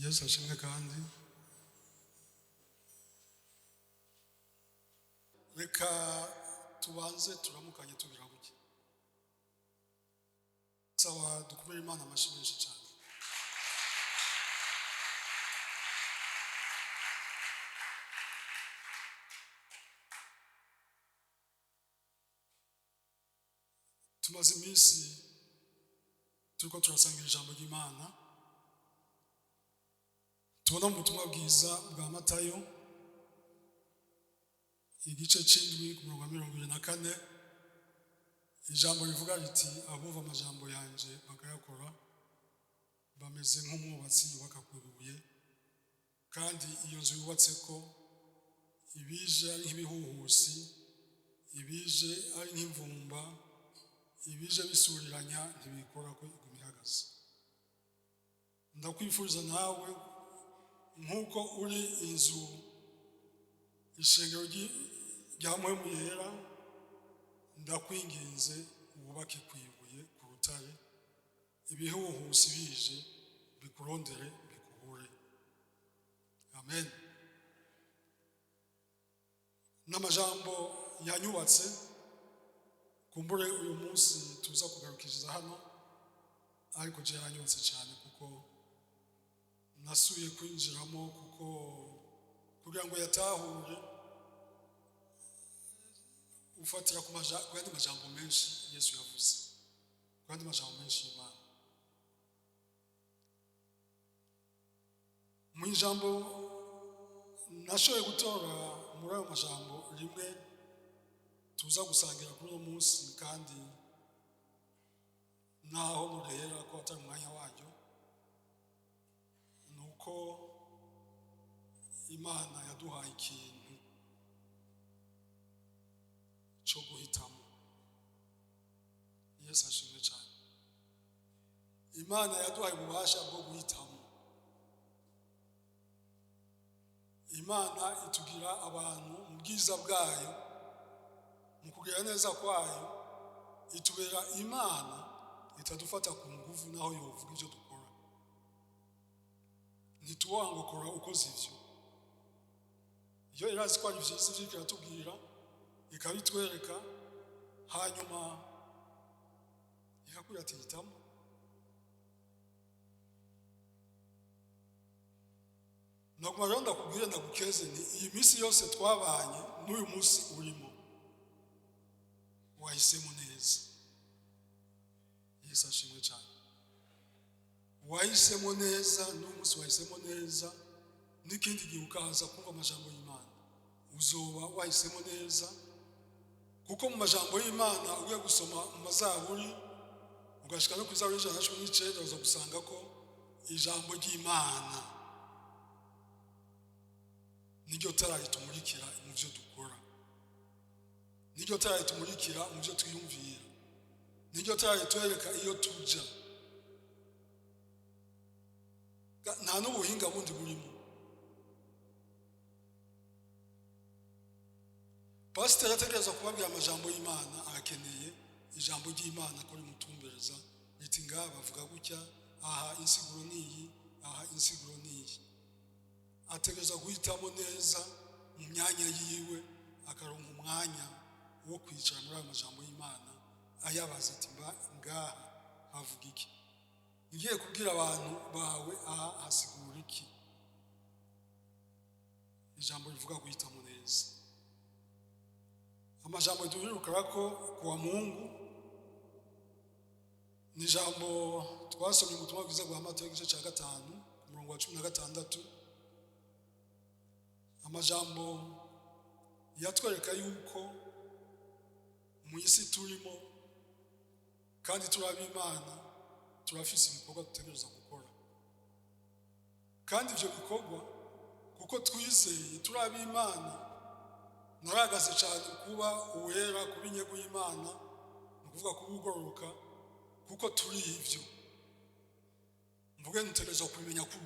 Yesu ashimwe kandi reka tubanze turamukanye tugira buke sawa dukomere Imana amashyi menshi cyane. Tumaze iminsi turiko turasangira ijambo ry'Imana tubona mu butumwa bwiza bwa Matayo igice c'indwi ku murongo wa 24 ijambo rivuga riti abumva amajambo yanje bakayakora bameze nk'umwubatsi yubaka ku ibuye, kandi iyo nzu yubatse ko ibije ari nk'ibihuhusi, ibije ari nk'imvumba, ibije bisuriranya ntibikora ko iguma ihagaze. Ndakwifuriza nawe nk'uko uri inzu ishengero rya Mpwemu Yera, ndakwinginze wubake ku ibuye ku rutare, ibihuhusi bije bikurondere bikubure. Amen. N'amajambo yanyubatse kumbure uyu munsi tuza kugarukiriza hano, ariko je yaranyubatse cyane kuko nasuye kwinjiramo kuko kugira ngo yatahure ufatira ku yandi majambo menshi Yesu yavuze, ku yandi majambo menshi y'Imana. Mu ijambo nashoboye gutora muri ayo majambo rimwe tuza gusangira kuri uwo munsi, kandi naho nurehera ko atari umwanya waryo, nuko Imana yaduhaye ikintu cyo guhitamo. Yesu ashimwe cyane. Imana yaduhaye ububasha bwo guhitamo. Imana itugira abantu mu bwiza bwayo, mu kugira neza kwayo, itubera Imana itadufata ku nguvu naho yovuga ivyo dukora. Ntituwangokora ukoze ivyo. Iyo irazi ko ari vyiza ivyo iratubwira, ikabitwereka, hanyuma ikakubwira ati hitamo. Naguma rero ndakubwire ndagukeze ni iyi minsi yose twabanye n'uyu munsi urimo wahisemo neza. Yesu ashimwe cyane. Wahisemo neza, n'uyu munsi wahisemo neza, n'ikindi gihe ukaza kumva amajambo y'Imana uzoba wahisemo neza, kuko mu majambo y'Imana ugiye gusoma mu mazaburi ugashika no kuri Zaburi 119 uza gusanga ko ijambo ry'Imana niryo tara ritumurikira mu byo dukora, niryo tara ritumurikira mu byo twiyumvira, niryo tara ritwereka iyo tuja. Nta n'ubuhinga bundi burimo. Pasiteri ategereza kubabwira amajambo y'Imana, arakeneye ijambo ry'Imana ko rimutumbereza riti ngaha bavuga gutya, aha insiguro niyi, aha insiguro niyi. Ategereza guhitamo neza mu myanya yiwe, akaronka umwanya wo kwicara muri ayo majambo y'Imana ayabaza ati ngaha havuga iki, ngiye kubwira abantu bawe aha hasigura iki. Ijambo rivuga guhitamo neza. Amajambo duheruka ko kuwa Mungu ni ijambo twasomye mu butumwa bwiza bwa Matayo igice ca 5 umurongo wa 16. Amajambo yatwereka yuko mu isi turimo kandi turabe Imana, turafise ibikorwa dutegereza gukora, kandi ivyo bikorwa kuko twizeye turabe Imana. Naragaze cyane kuba uwera, kuba inyego y'Imana, ni ukuvuga kuba ugororoka, kuko turi ivyo. Mvuge ntutegereza kumenya ko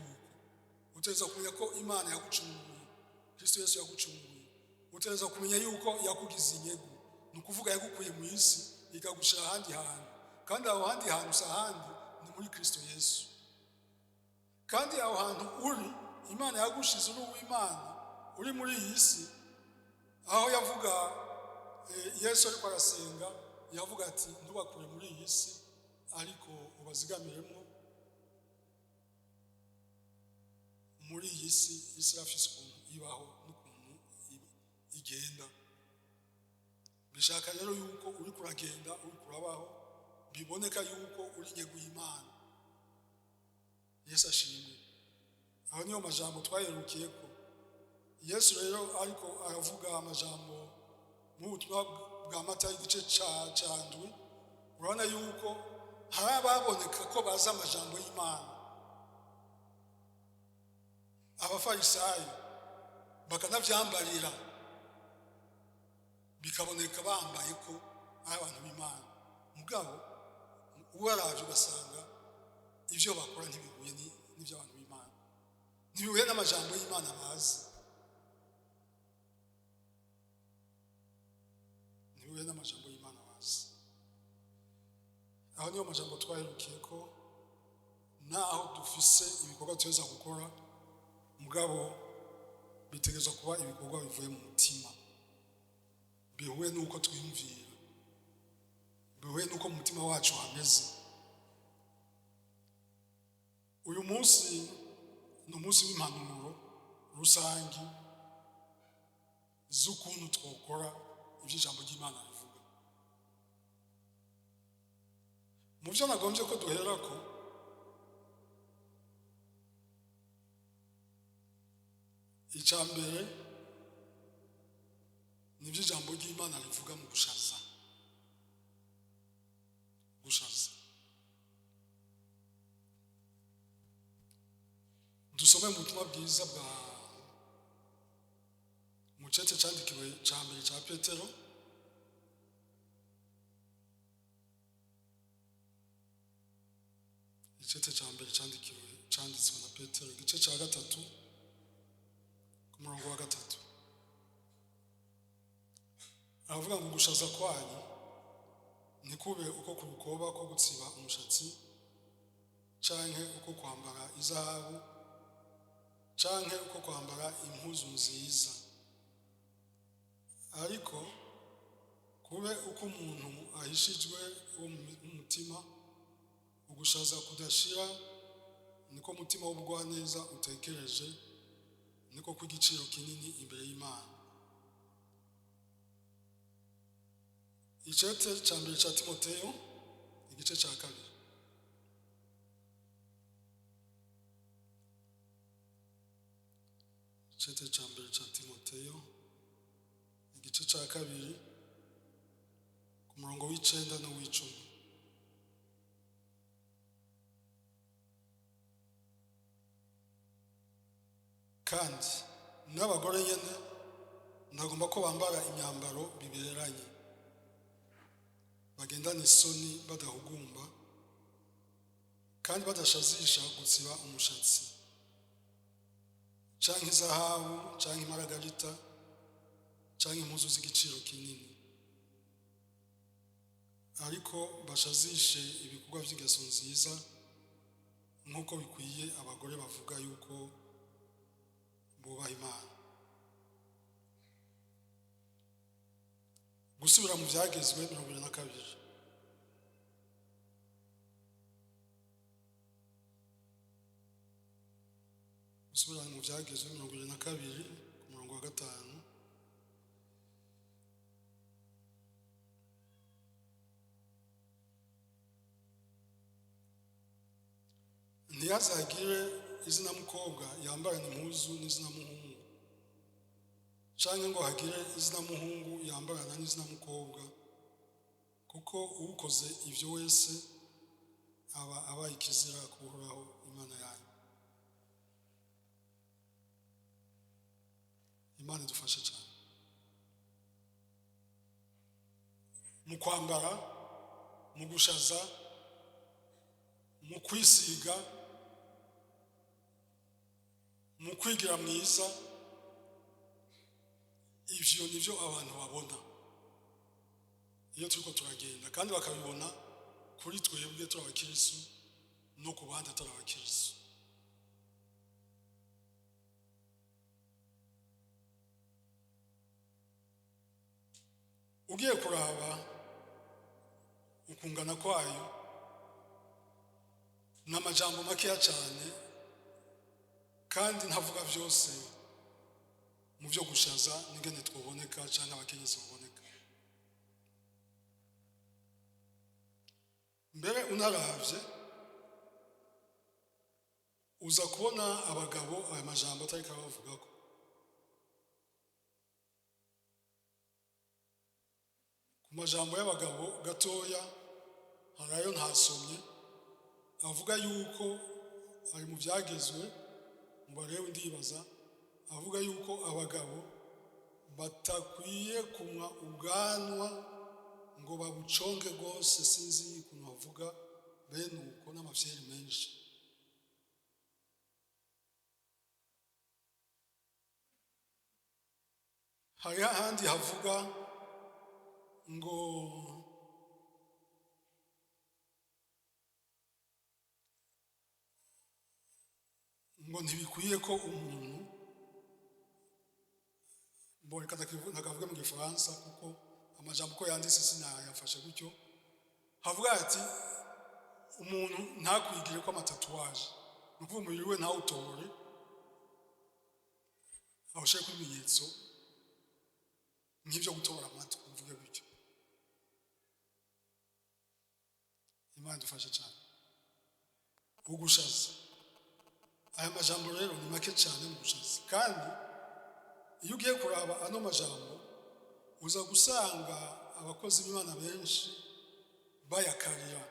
utegereza kumenya ko Imana yagucunguye, Kristo Yesu yagucunguye. Utegereza kumenya yuko yakugize inyego, ni ukuvuga yagukuye mu isi ikagushira ahandi hantu, kandi aho handi hantu si ahandi ni muri Kristo Yesu. kandi aho hantu uri Imana yagushize uri uw'Imana uri muri iyi si aho yavuga Yesu ariko arasenga yavuga ati ndubakure muri iyi si ariko ubazigamiremo muri iyi si irafise ukuntu ibaho n'ukuntu igenda. Bishaka rero yuko uri kuragenda uri kurabaho biboneka yuko uri nyegu y'Imana. Yesu ashimwe. Aho niyo majambo twayerukiye ko Yesu rero ariko aravuga amajambo mu butumwa bwa Matayo igice ca ndwi, urabona yuko hari ababoneka ko bazi amajambo y'Imana. Abafarisayo bakanavyambarira bikaboneka bambaye ko ari abantu b'Imana, mugabo uwaravye ugasanga ivyo bakora ntibihuye n'ivyo abantu b'Imana, ntibihuye n'amajambo y'Imana bazi, ntibihuye n'amajambo y'Imana bazi. Aho niyo majambo twaherukiye ko naho dufise ibikorwa tuza gukora, mugabo bitegerezwa kuba ibikorwa bivuye mu mutima, bihuye n'uko twiyumvira, bihuye n'uko mu mutima wacu hameze. Uyu munsi ni umunsi w'impanuro rusangi z'ukuntu twokora ivyo ijambo ry'Imana rivuga. Mu vyo nagombye ko duherako icya mbere nibyo ijambo ry'Imana rivuga mu gushaza. Dusome mu butumwa bwiza bwa mu cete candikiwe ca mbere ca Petero icete ca mbere canditswe na Petero igice ca gatatu ku murongo wa 3. Aravuga ngo gushaza kwanyu nikube uko ku rukoba ko gutsiba umushatsi canke uko kwambara izahabu canke uko kwambara impuzu nziza, ariko kube uko umuntu ahishijwe wo mu mutima, ugushaza kudashira niko mutima w'ubugwaneza utekereje, niko kw'igiciro kinini imbere y'Imana. Icete ca mbere ca Timoteyo igice ca 2. Icete ca mbere ca Timoteyo igice ca 2 ku murongo w'9 no w'10. Kandi n'abagore nyene ndagomba ko bambara imyambaro biberanye, bagendana isoni badahugumba, kandi badashazisha gutsiba umushatsi canke izahabu canke imaragarita canke impuzu z'igiciro kinini, ariko bashazishe ibikorwa vy'ingeso nziza nk'uko bikwiye abagore bavuga yuko bubaha Imana. Gusubira mu vyagezwe 22. Gusubira mu vyagezwe 22 ku murongo wa 5. Ntiyazagire izina mukobwa yambarana impuzu n'izina muhungu, canke ngo hagire izina muhungu yambarana n'izina mukobwa, kuko uwukoze ivyo wese aba abaye ikizira kuhoraho Imana yanyu. Imana idufashe cyane. Mu kwambara, mu gushaza, mu kwisiga, mu kwigira mwiza, ivyo nivyo abantu babona iyo turiko turagenda, kandi bakabibona kuri twebwe turi abakirisu no ku bandi atari abakirisu. ugiye kuraba ukungana kwayo n'amajambo makeya cyane kandi ntavuga byose mu byo gushaza n'ingene twoboneka cyangwa abakenyezi baboneka. Mbere unaravye uza kubona abagabo aya majambo atari kabavuga ko ku majambo y'abagabo gatoya harayo ntasomye avuga yuko ari mu byagezwe mu barewe ndibaza avuga yuko abagabo batakwiye kumwa ubwanwa ngo babuconge rwose, sinzi ukuntu bavuga bene uko n'amafyeri menshi. Hari ahandi havuga ngo ntibikwiye ko umuntu reka ntakavuge mu gifaransa kuko amajambo ko yanditse sinayafashe gutyo. Havuga ati umuntu ntakwigire ko amatatuwaje ni ukuvuga umubiri we ntawutore awushyire ku bimenyetso nk'ibyo gutobora amatwi, mvuge gutyo. Imana idufashe cyane. Ugushaza aya majambo rero ni make cyane mu gushaza, kandi iyo ugiye kuraba ano majambo uza gusanga abakozi b'Imana benshi bayakarira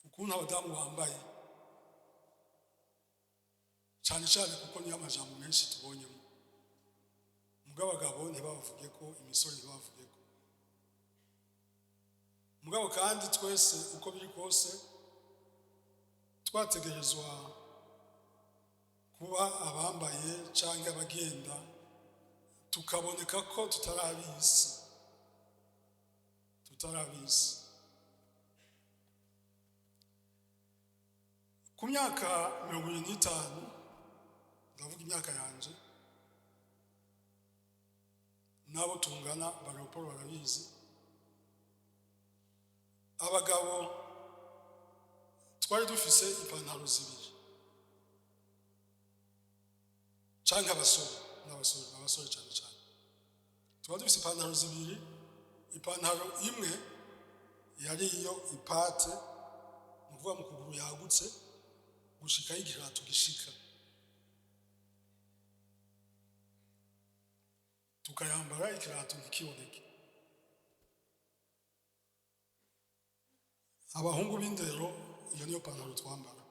ukuntu abadamu bambaye cyane cyane kuko niyo amajambo menshi tubonyemo. Mugabo abagabo ntibavuge ko, imisoro ntibavuge ko. Mugabo kandi twese uko biri kose twategerezwa kuba abambaye cyangwa abagenda tukaboneka ko tutarabisi. Ku myaka 25 ndavuga imyaka yanje nabo tungana ba Leopold barabizi, abagabo twari dufise ipantaro zibiri cyangwa abasore cyane cyane twari dufise ipantaro zibiri. Ipantaro imwe yari iyo ipate, ni ukuvuga mu kuguru yagutse gushika y'igirato gishika, tukayambara ikirato ntikiboneke. Abahungu b'indero iyo niyo pantaro twambara.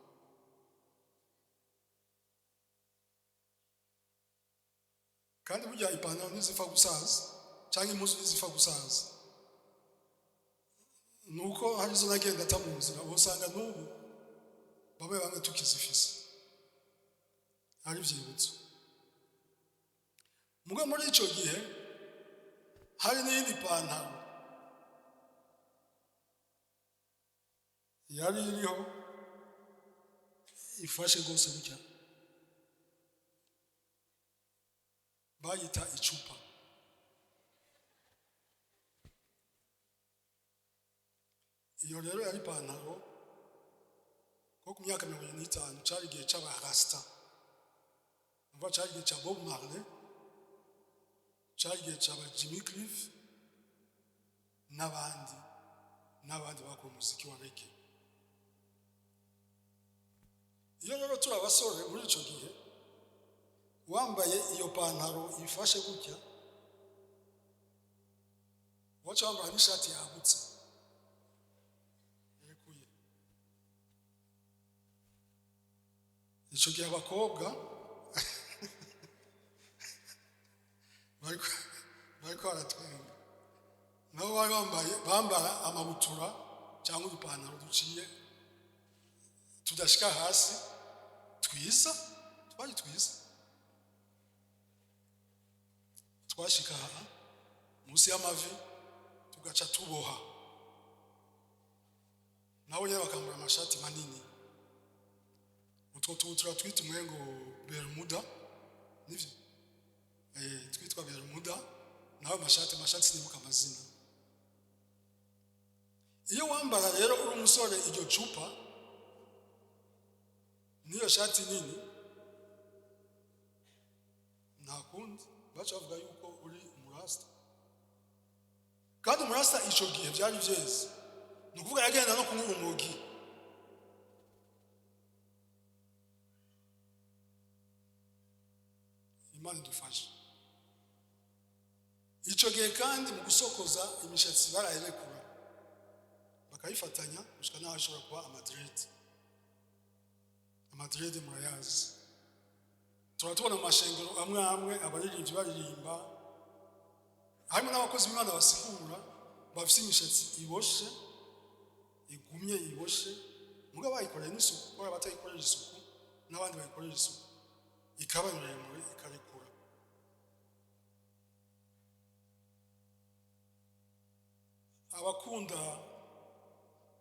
Kandi burya ipantaro ntizifa gusaza cyangwa impuzu ntizifa gusaza, nuko hari izo nagenda ata mu nzira usanga n'ubu bamwe tukizifise ari byibutso. Mugabo muri icyo gihe hari n'iyindi pantaro yari iriho ifashe rwose gutya, bayita icupa. Iyo rero yari ipantaro ko ku myaka 25 cyari igihe cy'abarasta, umva cyari igihe cya Bob Marley, cyari igihe cya Jimmy Cliff n'abandi bakora umuziki wa reggae. Iyo rero turi abasore muri icyo gihe wambaye iyo pantaro ifashe gutya, waca wambaye n'ishati yagutse irekuye. Icyo gihe abakobwa bariko baratwenga, nabo bari bambara amabutura cyangwa udupantaro duciye tudashika hasi twiza, twari twiza, twashika munsi y'amavi tugaca tuboha. Nabo nyine bakambara amashati manini, utwo tubutura twita umwe ngo Bermuda, nivyo twitwa Bermuda nawe mashati nibuka amazina. Iyo wambara rero uri umusore iryo cupa niyo shati nini nakundi bacha bavuga yuko uri umurasta. Kandi umurasta ico gihe byari vyeze nukuvuga yagenda no kunywa umugi. Imana dufashe. Ico gihe kandi mu gusokoza imishatsi barayirekura bakayifatanya gushika naho ashobora kuba amadrede murayazi. Turatubona mu mashengero amwe abaririmbyi baririmba harimo n'abakozi b'Imana basigura bafite imishatsi iboshe igumye iboshe muga bayikoreye n'isuku ko batayikorera isuku n'abandi bayikorera isuku ikaba miremure ikarekura. Abakunda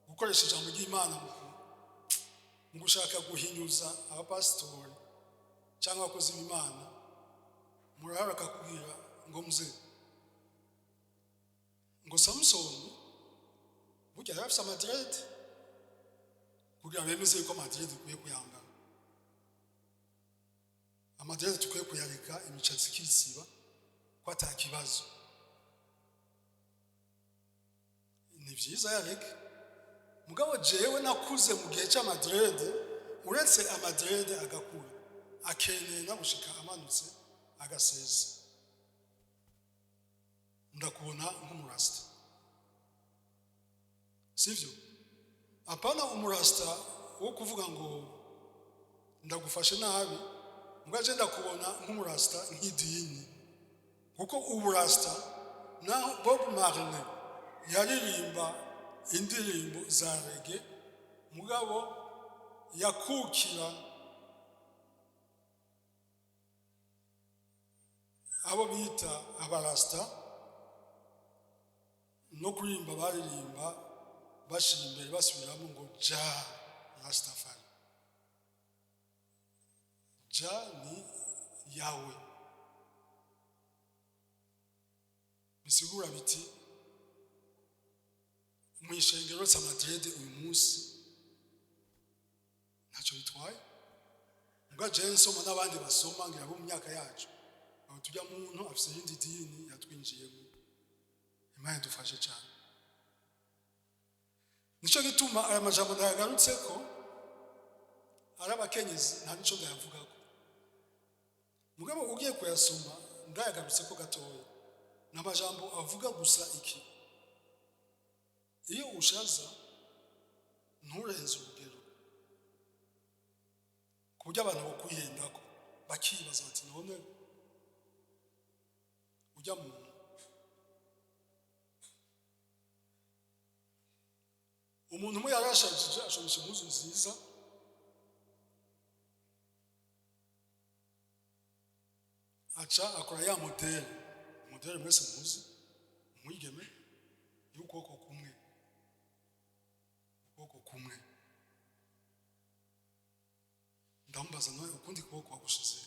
gukoresha ijambo ry'Imana mu gushaka guhinyuza abapasitori cyangwa abakozi b'Imana murahara akakubwira ngo mze ngo Samsoni burya yari afite amadrede kugira bemeze ko amadrede ukwiye kuyambara. Amadrede tukwiye kuyareka imishatsi ikisiba ko atakibazo. Ni byiza yareke mugabo jewe nakuze mu gihe cy'amadrede uretse amadrede agakura akeneye nagushika amanutse agaseza ndakubona nk'umurasta sivyo. Apana umurasta wo kuvuga ngo ndagufashe nabi mugaje ndakubona nk'umurasta nk'idini kuko uburasta naho Bob Marley yaririmba indirimbo za reggae mugabo yakukira abo bita abarasta no kuririmba baririmba bashira imbere basubiramo ngo ja Rastafari. Ja ni yawe bisigura biti mwishengero s'amadrede uyu munsi ntacyo bitwaye muga je nsoma n'abandi basoma ngira bo mu myaka yacu aho tujya muntu afise indi dini yatwinjiyemo. Imana dufashe cyane. Nico gituma aya majambo ndayagarutse ko ari abakenyezi nta nico ndayavuga ko mugabo ugiye kuyasoma ndayagarutse ko gatoya n'amajambo avuga gusa iki iyo ushaza nturenze urugero kuburyo abantu bakwihendako bakibaza bati none ujya muntu umuntu umwe yarashajije ashobora impuzu nziza aca akora ya modeli mwese muzi umwigeme y'ukuboko kumwe ndambaza nawe ukundi kuboko wagushize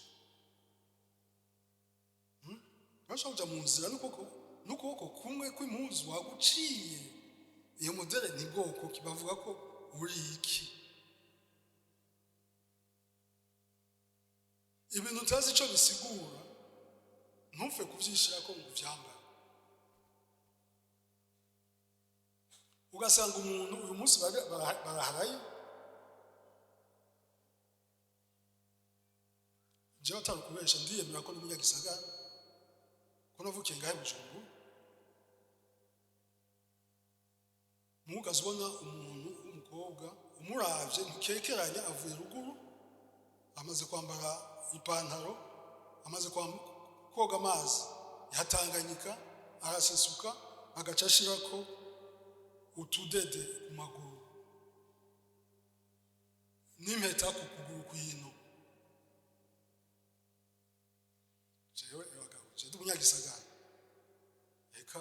bashobora kuja mu nzira n'ukuboko kumwe kw'impuzu waguciye. Iyo modeli ni bwoko kibavuga ko uri iki ibintu utazi ico bisigura ntupfe kuvyishira ko ngo vyambara. Ugasanga umuntu uyu munsi baraharaye je batari kubesha ndiyemera ko n'umunyagisagara ko navukiye ngahe Bujumbura mugazibona umuntu w'umukobwa umuravye ntukekeranya avuye ruguru amaze kwambara ipantaro amaze koga amazi yatanganyika arasesuka agacashirako utudede ku maguru n'impeta ku kuguru kwino. Jewe abagabo je nd'umunyagisagara eka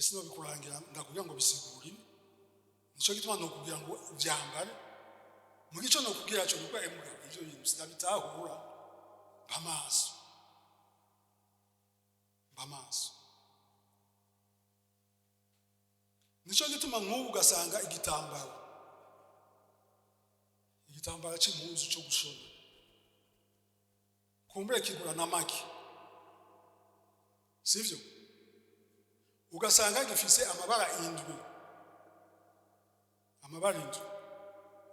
sino bikurangira ndakubwira ngo bisigure nico gituma no kugira ngo vyambare mu gico no kugira cyo gukwa emuga ivyo bintu sinabitahura bamaso amaso. Nico gituma nk'ubu ugasanga igitambara cy'impuzu cyo gushona kumbure kigura na make, sivyo? Ugasanga gifise amabara indwi,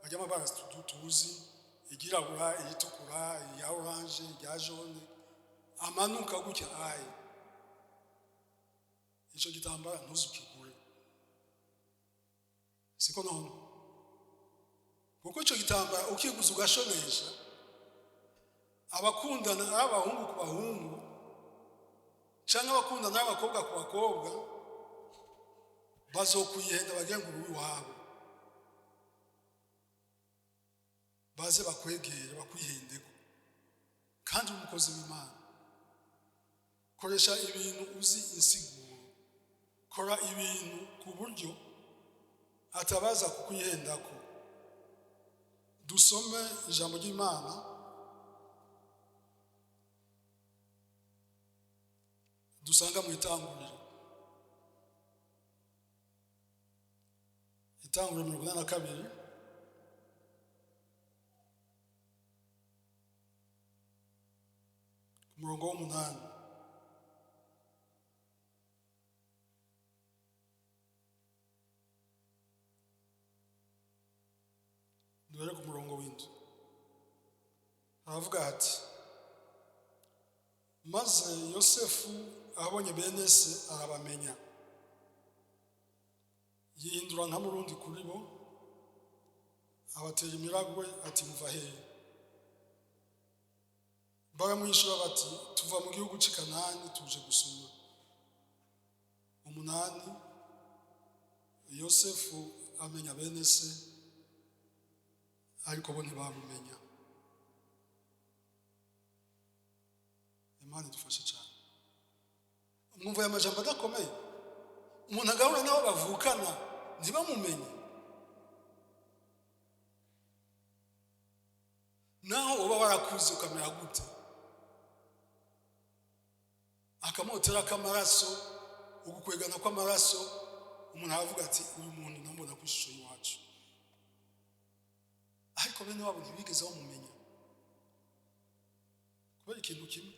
ajya amabara tuzi, igirabura, igitukura, iya orange, iya jaune, amanuka gutya ayi. Ico gitambara ntuzukigure, siko none? Kuko ico gitambara ukiguza ugashonesha, abakundana abahungu ku bahungu canke abakundana abakobwa ku bakobwa bazokwihenda bagenga uruwi wabo, baze bakwegere bakwihendeko. Kandi umukozi w'Imana, koresha ibintu uzi insiguro, kora ibintu ku buryo atabaza kukwihendako. Dusome ijambo ry'Imana dusanga mu Itanguriro 82 umurongo w'8. Duhere ku murongo w'indwi. Aravuga ati, maze Yosefu abonye bene se arabamenya, yihindura nka murundi kuri bo, abatera imiragwe ati muva hehe? Baramwishura bati tuva mu gihugu cy'i Kanani tuje gusuma. 8. Yosefu amenya bene se ariko bo ntibamumenya. Imana idufashe cyane. Mwumva aya majambo adakomeye? Umuntu agahura nabo bavukana ntibamumenye, naho uba warakuze ukamera gute, akamotera k'amaraso, ugukwegana kw'amaraso, umuntu aravuga ati uyu muntu ndamubona ku ishusho y'iwacu. Ariko bene wabo ntibigeze bamumenya kubera ikintu kimwe,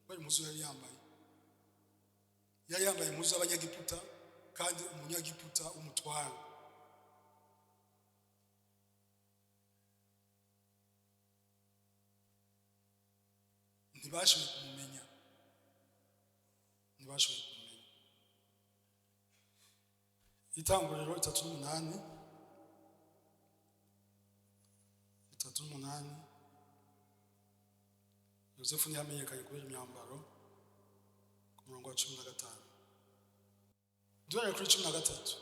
kubera impuzu yari yambaye impuzu y'abanyagiputa, kandi umunyagiputa umutwara. Ntibashoboye kumumenya. Itanguriro 3:8. Yosefu ntiyamenyekanye kubera imyambaro, ku murongo wa 15. Duhere kuri 13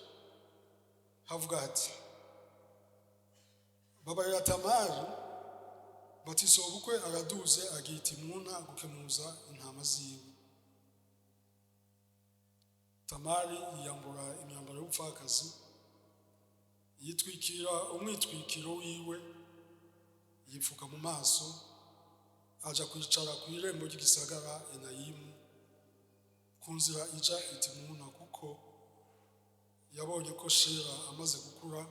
havuga ati, babarira Tamari bati sobukwe araduze agiye Timuna gukemuza intama ziwe. Tamari yiyambura imyambaro y'ubupfakazi, yitwikira umwitwikiro wiwe, yipfuka mu maso, aja kwicara ku irembo ry'igisagara Enayimu ku nzira ija i Timuna, kuko yabonye ko Shera amaze gukura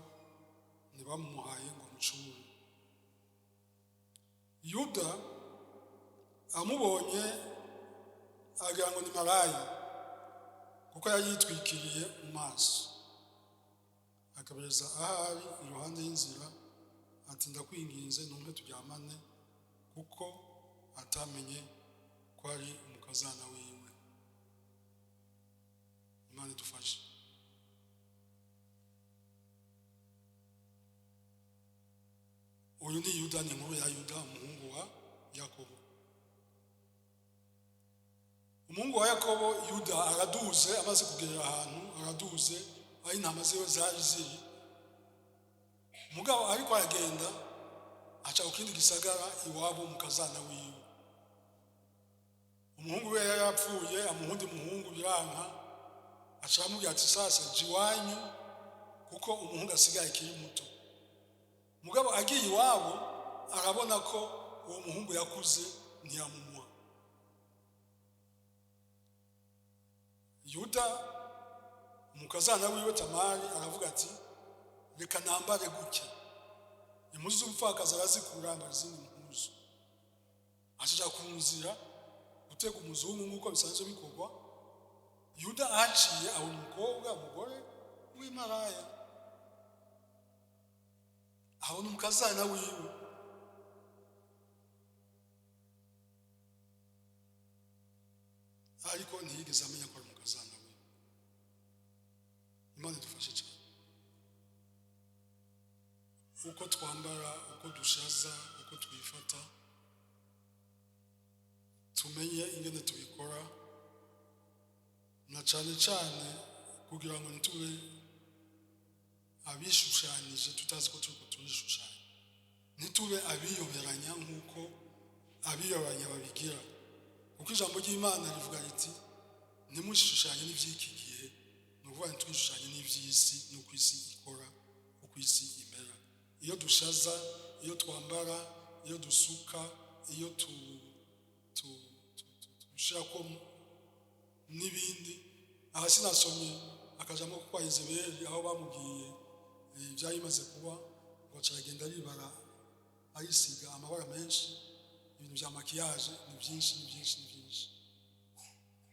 ntibamumuhaye ngo amucure. Yuda amubonye agira ngo ni maraya, kuko yari yitwikiriye mu maso, akabereza ahari iruhande y'inzira ati ndakwinginze numve turyamane, kuko atamenye ko ari umukazana wiwe. Imana idufashe. Uyu ni Yuda, ni inkuru ya Yuda umuhungu wa Yakobo. Umuhungu wa Yakobo, Yuda araduze, amaze kugerera ahantu araduze aho intama ziwe zari ziri. Mugabo ariko aragenda aca ku kindi gisagara iwabo umukazana wiwe. Umuhungu we yari yapfuye, amuhundi muhungu biranka, aca aramubwira ati sasa jiwanyu, kuko umuhungu asigaye kiri muto. Mugabo agiye iwabo arabona ko uwo muhungu yakuze ntiyamumuha. Yuda umukazana wiwe Tamari aravuga ati reka nambare gutya, impuzu z'umupfakazi arazikura ambara izindi mpuzu, ashaka kunzira gutega umuzungu nk'uko bisanzwe bikorwa. Yuda aciye abona umugore w'imaraya, abona umukazana wiwe, ariko ntiyigeze amenya ko ari umukazana wiwe. Imana idufashe cyane. Uko twambara, uko dushaza, uko twifata, tumenye ingene tubikora, na cyane cyane kugira ngo ntitube abishushanije tutazi ko turiko turishushanya, ntitube abiyoberanya nk'uko abiyoberanya babigira. Kuko ijambo ry'Imana rivuga riti ntimushushanye n'ivy'iki gihe, ni ukuvuga ntitwishushanye n'ivy'isi n'uko isi ikora, uko isi imera. Iyo dushaza, iyo twambara, iyo dusuka, iyo dushirako n'ibindi. Aha sinasomye akajambo kwa Yezebeli aho bamubwiye ivyari bimaze kuba, ngo caragenda aribara ayisiga amabara menshi, ibintu vya makiyaje ni vyinshi.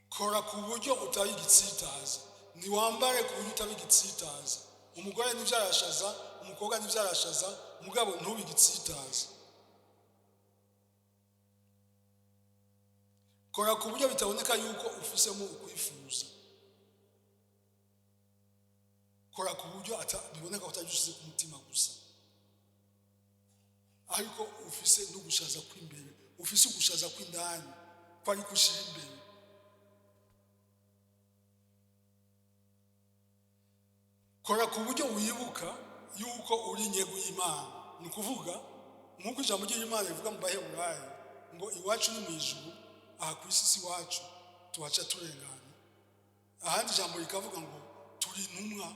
Kora ku buryo utari igitsitaza, niwambare ku buryo utari igitsitaza. Umugore n'ivyarashaza, umukobwa n'ivyarashaza, umugabo ntubi igitsitaza. Kora ku buryo bitaboneka yuko ufisemo ukwifuza. Kora ku buryo biboneka utajushize ku mutima gusa, ariko ufise n'ugushaza kw'imbere, ufise ugushaza kw'indani, ko ari gushira imbere. Kora ku buryo wibuka yuko uri inyego y'Imana. Ni ukuvuga nk'uko ijambo ry'Imana rivuga mu Baheburayo ngo iwacu ni mu ijuru, aha ku isi si iwacu, tuhaca turengana. Ahandi ijambo rikavuga ngo turi intumwa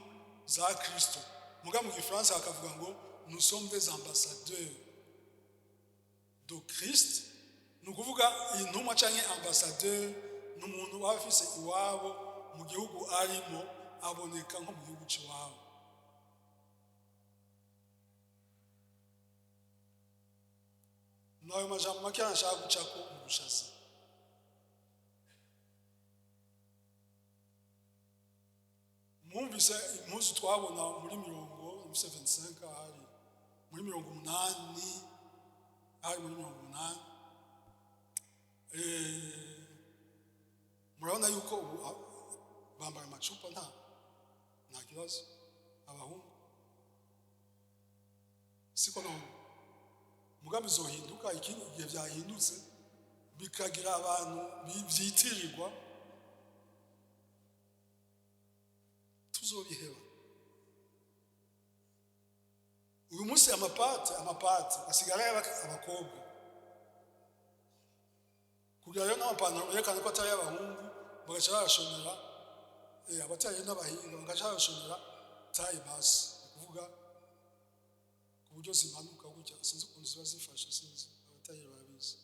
za Kristo. Muga mu Gifaransa hakavuga ngo nous sommes des ambassadeurs de Christ. Ni ukuvuga intumwa canke ambassadeur n'umuntu waba afise iwabo mu gihugu arimo, aboneka nko mu gihugu c'iwabo. Nayo majambo make arashaka gucako mu gushaza. Mwumvise impuzu twabona muri 25 hari muri 80, hari muri 80. Murabona yuko bambara amacupa nta kibazo abahungu, siko no mugambi zohinduka. Ikindi gihe vyahindutse bikagira abantu byitirirwa, tuzobiheba. Uyu munsi amapate asigara abakobwa, kugira rero n'amapantaro yerekana ko atari abahungu, bagaca barashonera abatari n'abahinga, bagaca barashonera tayi basi, kuvuga ku buryo zimanuka gutya. Sinzi ukuntu ziba zifashe, sinzi abatari barabizi.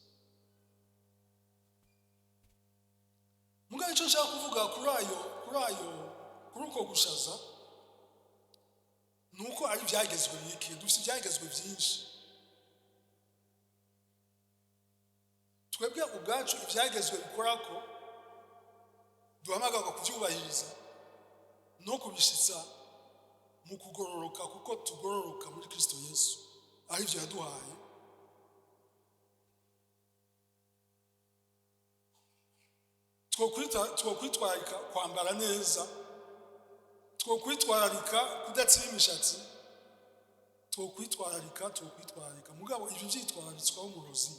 Muga icyo nshaka kuvuga kuri uko gushaza, nuko ari byagezwe biki, dufite ibyagezwe byinshi. Twebwe ubwacu ibyagezwe bikora ko duhamagaga kubyubahiriza no kubishitsa mu kugororoka, kuko tugororoka muri Kristo Yesu, ari byo yaduhaye. Twokwitwararika kwambara neza, twokwitwararika kudatsiba imishatsi, twokwitwararika. Mugabo ibyo byitwararitswaho umurozi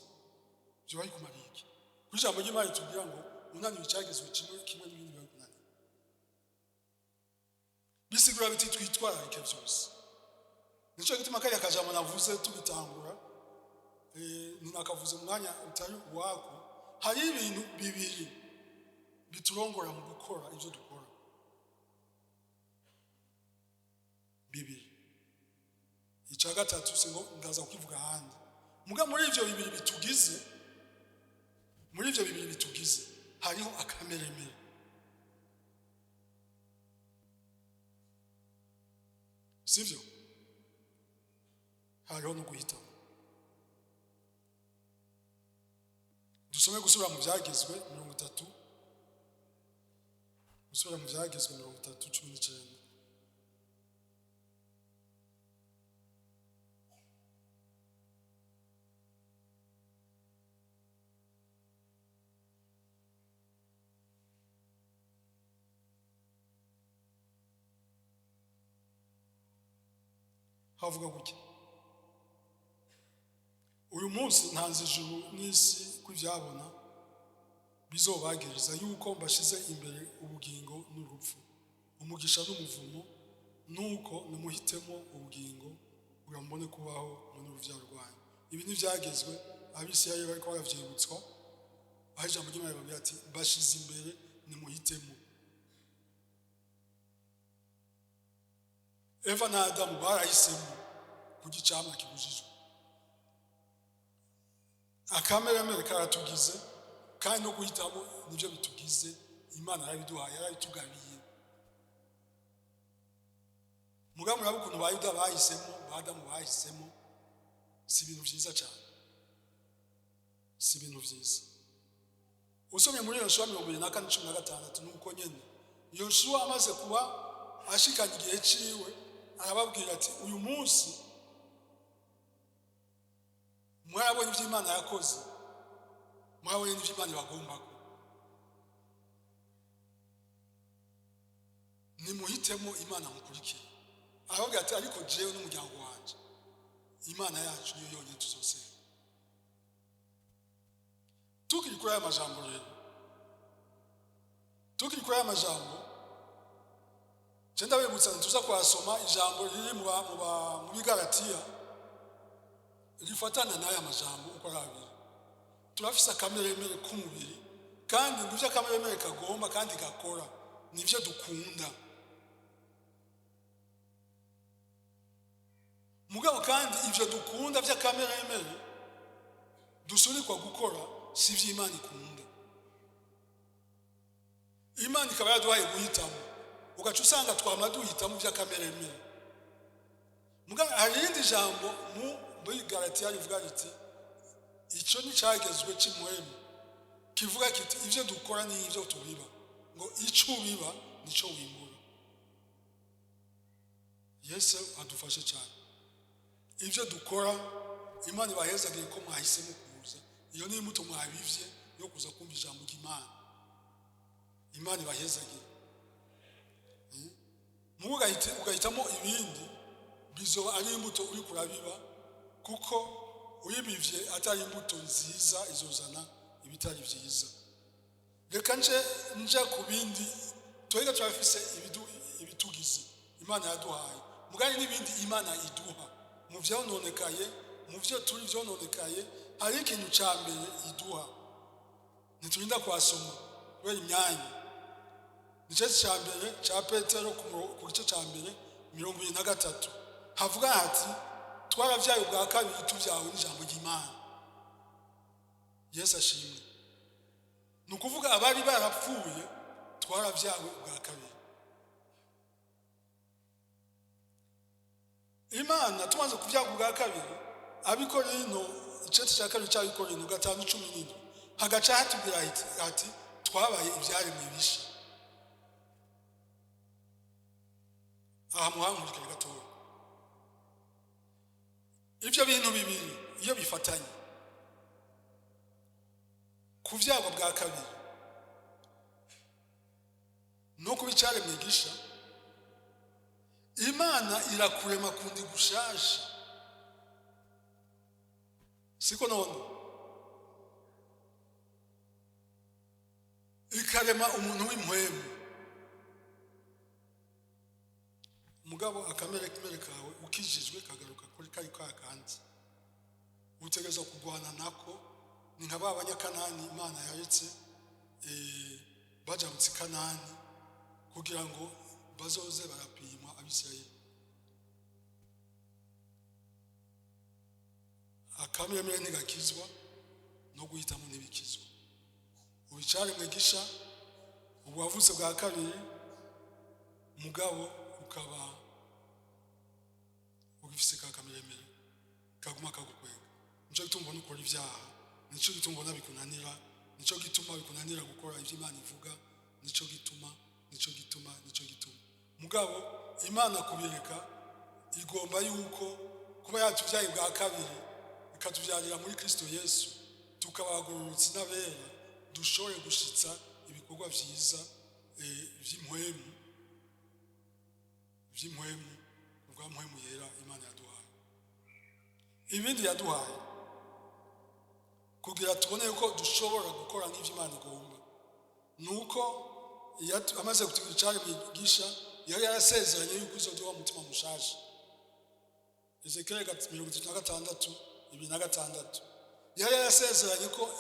byo bari kumariye iki? Kuri ijambo ry'Imana tubwira ngo unaniwe icyagezwe kimwe n'ibindi bari kunaniwe. Bisigura biti twitwararike byose. Nico gituma kari akajambo navuze tubitangura, ninakavuze mu mwanya utari uwako. Hari ibintu bibiri biturongora mu gukora ibyo dukora, bibiri. Icya gatatu singo ndaza kukivuga ahandi. Muga muri ibyo bibiri bitugize hariho akameremere. sivyo? Hariho no guhitamo. Dusome gusubira mu byagezwe 30, gusubira mu byagezwe 30:19. Havuga gutya: uyu munsi ntanze ijuru n'isi kubyabona bizobagereza yuko mbashize imbere ubugingo n'urupfu, umugisha n'umuvumo, nuko nimuhitemo ubugingo kugira mbone kubaho muri uruvyaro rwanyu. Ibi n'ibyagezwe abisirayeli bariko baravyibutswa, aho ijambo ry'Imana rivuga ati mbashize imbere nimuhitemo. Eva na Adamu barahisemo kurya icamwa kibujijwe. Akameremere karatugize, kandi no guhitamo nivyo bitugize. Imana yarabiduhaye, yarabitugabiye. Mugabo murabo ukuntu bayuda bahisemo, Adamu bahisemo, si ibintu vyiza cyane, si ibintu vyiza. Usomye muri Yosuwa 24:16 nuko nyene Yosuwa amaze kuba ashikanye igihe ciwe, arababwira ati uyu munsi mwarabonye ivyo Imana yakoze, mwabonye n'ivyo Imana ibagomba ko. Nimuhitemo Imana mukurikire. Arababwira ati ariko jewe n'umuryango wanje, Imana yacu niyo yonyine tuzosenga. Tukiri kuri aya majambo rero, tukiri kuri aya majambo, je ndabibutsa tuza kwasoma ijambo riri mu Bigalatiya rifatana n'aya majambo uko arabiri. Turafise akameremere k'umubiri, kandi ngivyo akameremere kagomba kandi gakora nivyo dukunda. Mugabo kandi ivyo dukunda vy'akameremere dusunikwa gukora si vy'Imana ikunda. Imana ikaba yaduhaye guhitamo, ugaca usanga twama duhitamo vy'akameremere. Mugabo hari irindi jambo muri Galatiya rivuga riti ico ni cagezwe c'imwemu, kivuga kiti ivyo dukora ni ivyo tubiba, ngo ico ubiba nico wimbura. Yesu adufashe cyane. Ivyo dukora Imana ibahezagiye ko mwahisemo kuza. Iyo ni imbuto mwabivye yo kuza kumva ijambo ry'Imana. Imana ibahezagiye. Ugahitamo ibindi bizoba ari imbuto uri kurabiba, kuko uyibivye atari imbuto nziza izozana ibitari vyiza. Reka nje ku bindi, twega turafise ibitugize Imana yaduhaye, mugani n'ibindi Imana iduha. Mu vyononekaye, mu vyo turi vyononekaye, hari ikintu ca mbere iduha. Ntiturinda kwasoma kubera imyanya. Nico ca mbere ca Petero ku gice ca mbere 23 havuga hati twaravyaye ubwa kabiri tuvyawe n'ijambo ry'Imana. Yesu ashimwe. Nukuvuga abari barapfuye twaravyawe ubwa kabiri. Imana tumaze kuvyaga ubwa kabiri, Abikorino icete ca kabiri c'Abikorino 5:17 hagaca hatubwira ati twabaye ivyaremwe bisha. Aha muhankurikire gatoya. Ivyo bintu bibiri iyo bifatanye, kuvyagwa bwa kabiri no kubicaremwe gisha, Imana irakurema kundi gushasha. Siko none ikarema umuntu w'impwemu. Mugabo akamere kawe ukijijwe kagaruka kuri kari kandi utegeza kugwana nako. Ni nka b'abanyakanani Imana yaretse baja mu Kanani kugira ngo bazoze barapima Abisirayeli. Akamere ntigakizwa no guhitamo ntibikizwa. Ubicaremwe gisha, ubwavutse bwa kabiri, mugabo ukaba gifise kakamiremere kaguma kagukwega. Nico gituma ubona ukora ivyaha, nico gituma ubona bikunanira, nico gituma bikunanira gukora ivyo Imana ivuga, nico gituma. Mugabo Imana kubireka igomba yuko kuba yatuvyaye bwa kabiri ikatuvyarira muri Kristo Yesu tukabagurutse n'abera dushobore gushitsa ibikorwa vyiza vy'impwemu ubwa mpwemu yera Imana yaduhaye. Ibindi yaduhaye kugira tubone yuko dushobora gukora n'ivyo Imana igomba nuko amaze kutugira mwigisha yari yarasezeranye yuko izoduha umutima mushasha. Ezekiel 36:26 yari yarasezeranye ko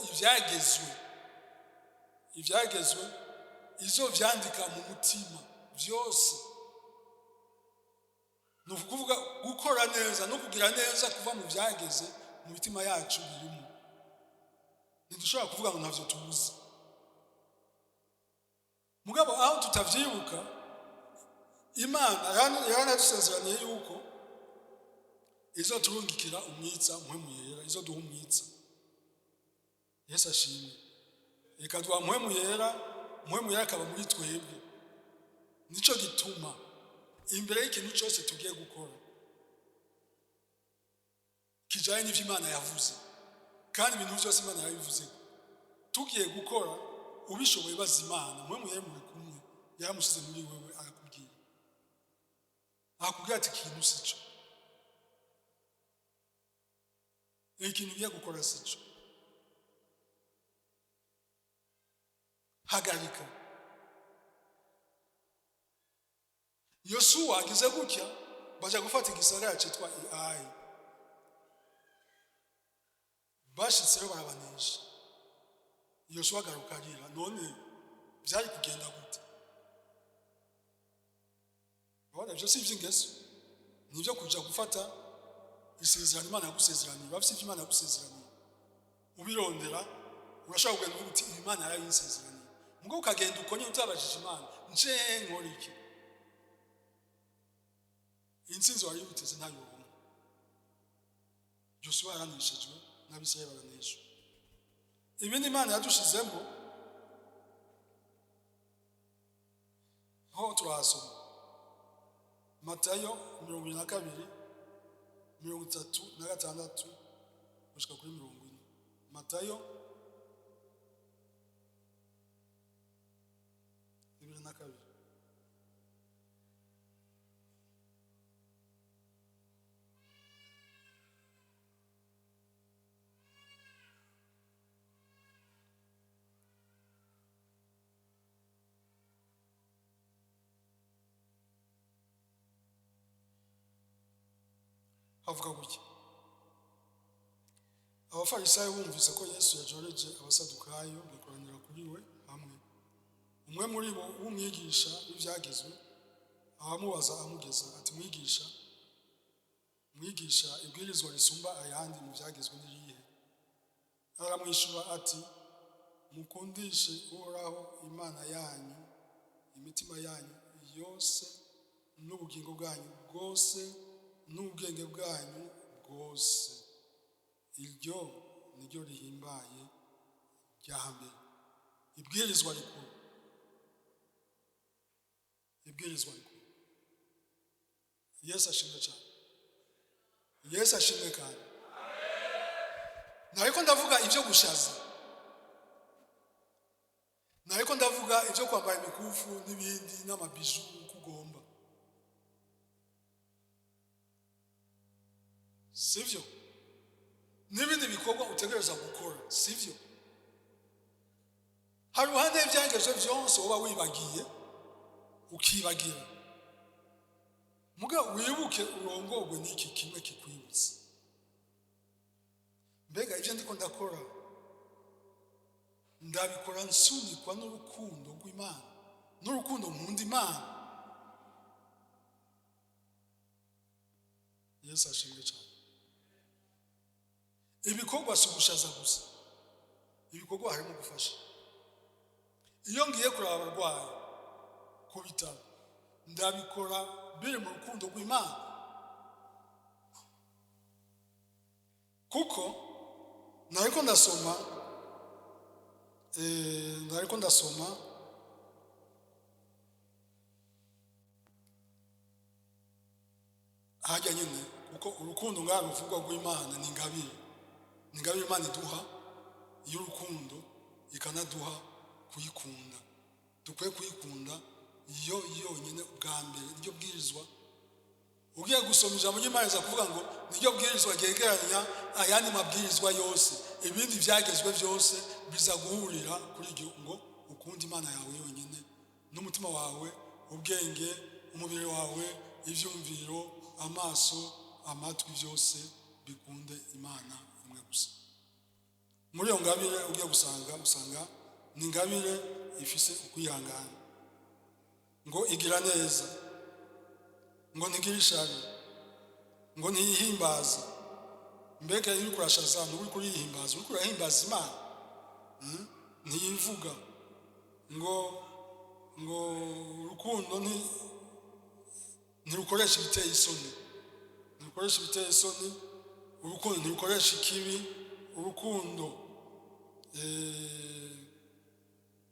ivyagezwe izo vyandika mu mutima vyose. No kuvuga gukora neza no kugira neza kuva mu vyageze mu mitima yacu birimo. Ntidushobora kuvuga ngo ntavyo tuzi. Mugabo aho tutavyibuka Imana yaranadusezeraniye yuko izo turungikira umwitsa mpwemu yera, izo duha umwitsa. Yesu ashimwe. Ikaduha mpwemu yera akaba muri twebwe. Nico gituma imbere y'ikintu cyose tugiye gukora kijanye n'ivyo Imana yavuze, kandi ibintu byose Imana yabivuze tugiye gukora ubishoboye baza Imana. Mpwemu yera muri kumwe yaramushize muri wewe akubwira ati ikintu sico, ikintu ugiye gukora sico, hagarika. Yosuwa agize gutya baja gufata igisagara citwa Ai, bashitseho barabanesha. Yosuwa agaruka arira, none vyari kugenda gute? Abana byo si ivy'ingeso, nivyo kuja gufata isezerano Imana yagusezeraniye. Bafise ivyo Imana yagusezeraniye ubirondera, urashobora kugenda uti Imana yarayinsezeraniye, mugabo ukagenda ukonye utabajije Imana nje nkora iki. Intsinzi wari witeze ntayo ubona. Yosuwa yaraneshejwe n'Abisirayeli baraneshwa. Ibindi Imana yadushizemo ho turasoma Matayo 22:36 gushika kuri 40. Matayo 22. Havuga gutya: Abafarisayo bumvise ko Yesu yajoreje abasadukayo bakoranira kuri we hamwe. Umwe muri bo w'umwigisha w'ivyagezwe abamubaza amugeza ati, mwigisha ibwirizwa risumba ayandi mu vyagezwe n'irihe? Aramwishura ati, mukundishe Uhoraho Imana yanyu imitima yanyu yose n'ubugingo bwanyu bwose n'ubwenge bwanyu bwose. Iryo niryo rihimbaye rya mbere. Ibwirizwa rikuru. Yesu ashimwe cyane. Yesu ashimwe kandi. Nariko ndavuga ivyo gushaza, nariko ndavuga ivyo kwambara imikufu n'ibindi n'amabiju kugomba. Sivyo? N'ibindi bikorwa utegereza gukora, sivyo? Hari uruhande y'ivyangezo vyose uba wibagiye ukibagira, muga wibuke urongorwe n'iki kimwe kikwibutsa. Mbega ivyo ndiko ndakora ndabikora nsunikwa n'urukundo rw'Imana, n'urukundo nkunda Imana. Yesu ashimwe cyane. Ibikorwa si ugushaza gusa, ibikorwa harimo gufasha. Iyo ngiye kuraba abarwayi ku bitaro ndabikora biri mu rukundo rw'Imana. kuko nariko ndasoma hajya nyine kuko urukundo ngaho ruvugwa rw'Imana ni ingabire Imana iduha y'urukundo ikanaduha kuyikunda. Dukwiye kuyikunda iyo yonyine ubwa mbere niryo bwirizwa. Ugiye gusoma ijambo ry'Imana za kuvuga ngo niryo bwirizwa ryegeranya ayandi mabwirizwa yose, ibindi byagezwe byose biza guhurira kuri iryo ngo ukunda Imana yawe yonyine n'umutima wawe, ubwenge, umubiri wawe, ivyumviro, amaso, amatwi, byose bikunde Imana imwe gusa. Muri iyo ngabire ugiye usanga ni ingabire ifise ukwihangana, ngo igira neza, ngo ntigira ishari, ngo ntiyihimbaza. Mbega iyo kurashaza uri kurihimbaza, uri kurahimbaza Imana, ntiyivuga ngo urukundo ntirukoresha ibiteye isoni, urukundo ntirukoresha ikibi, urukundo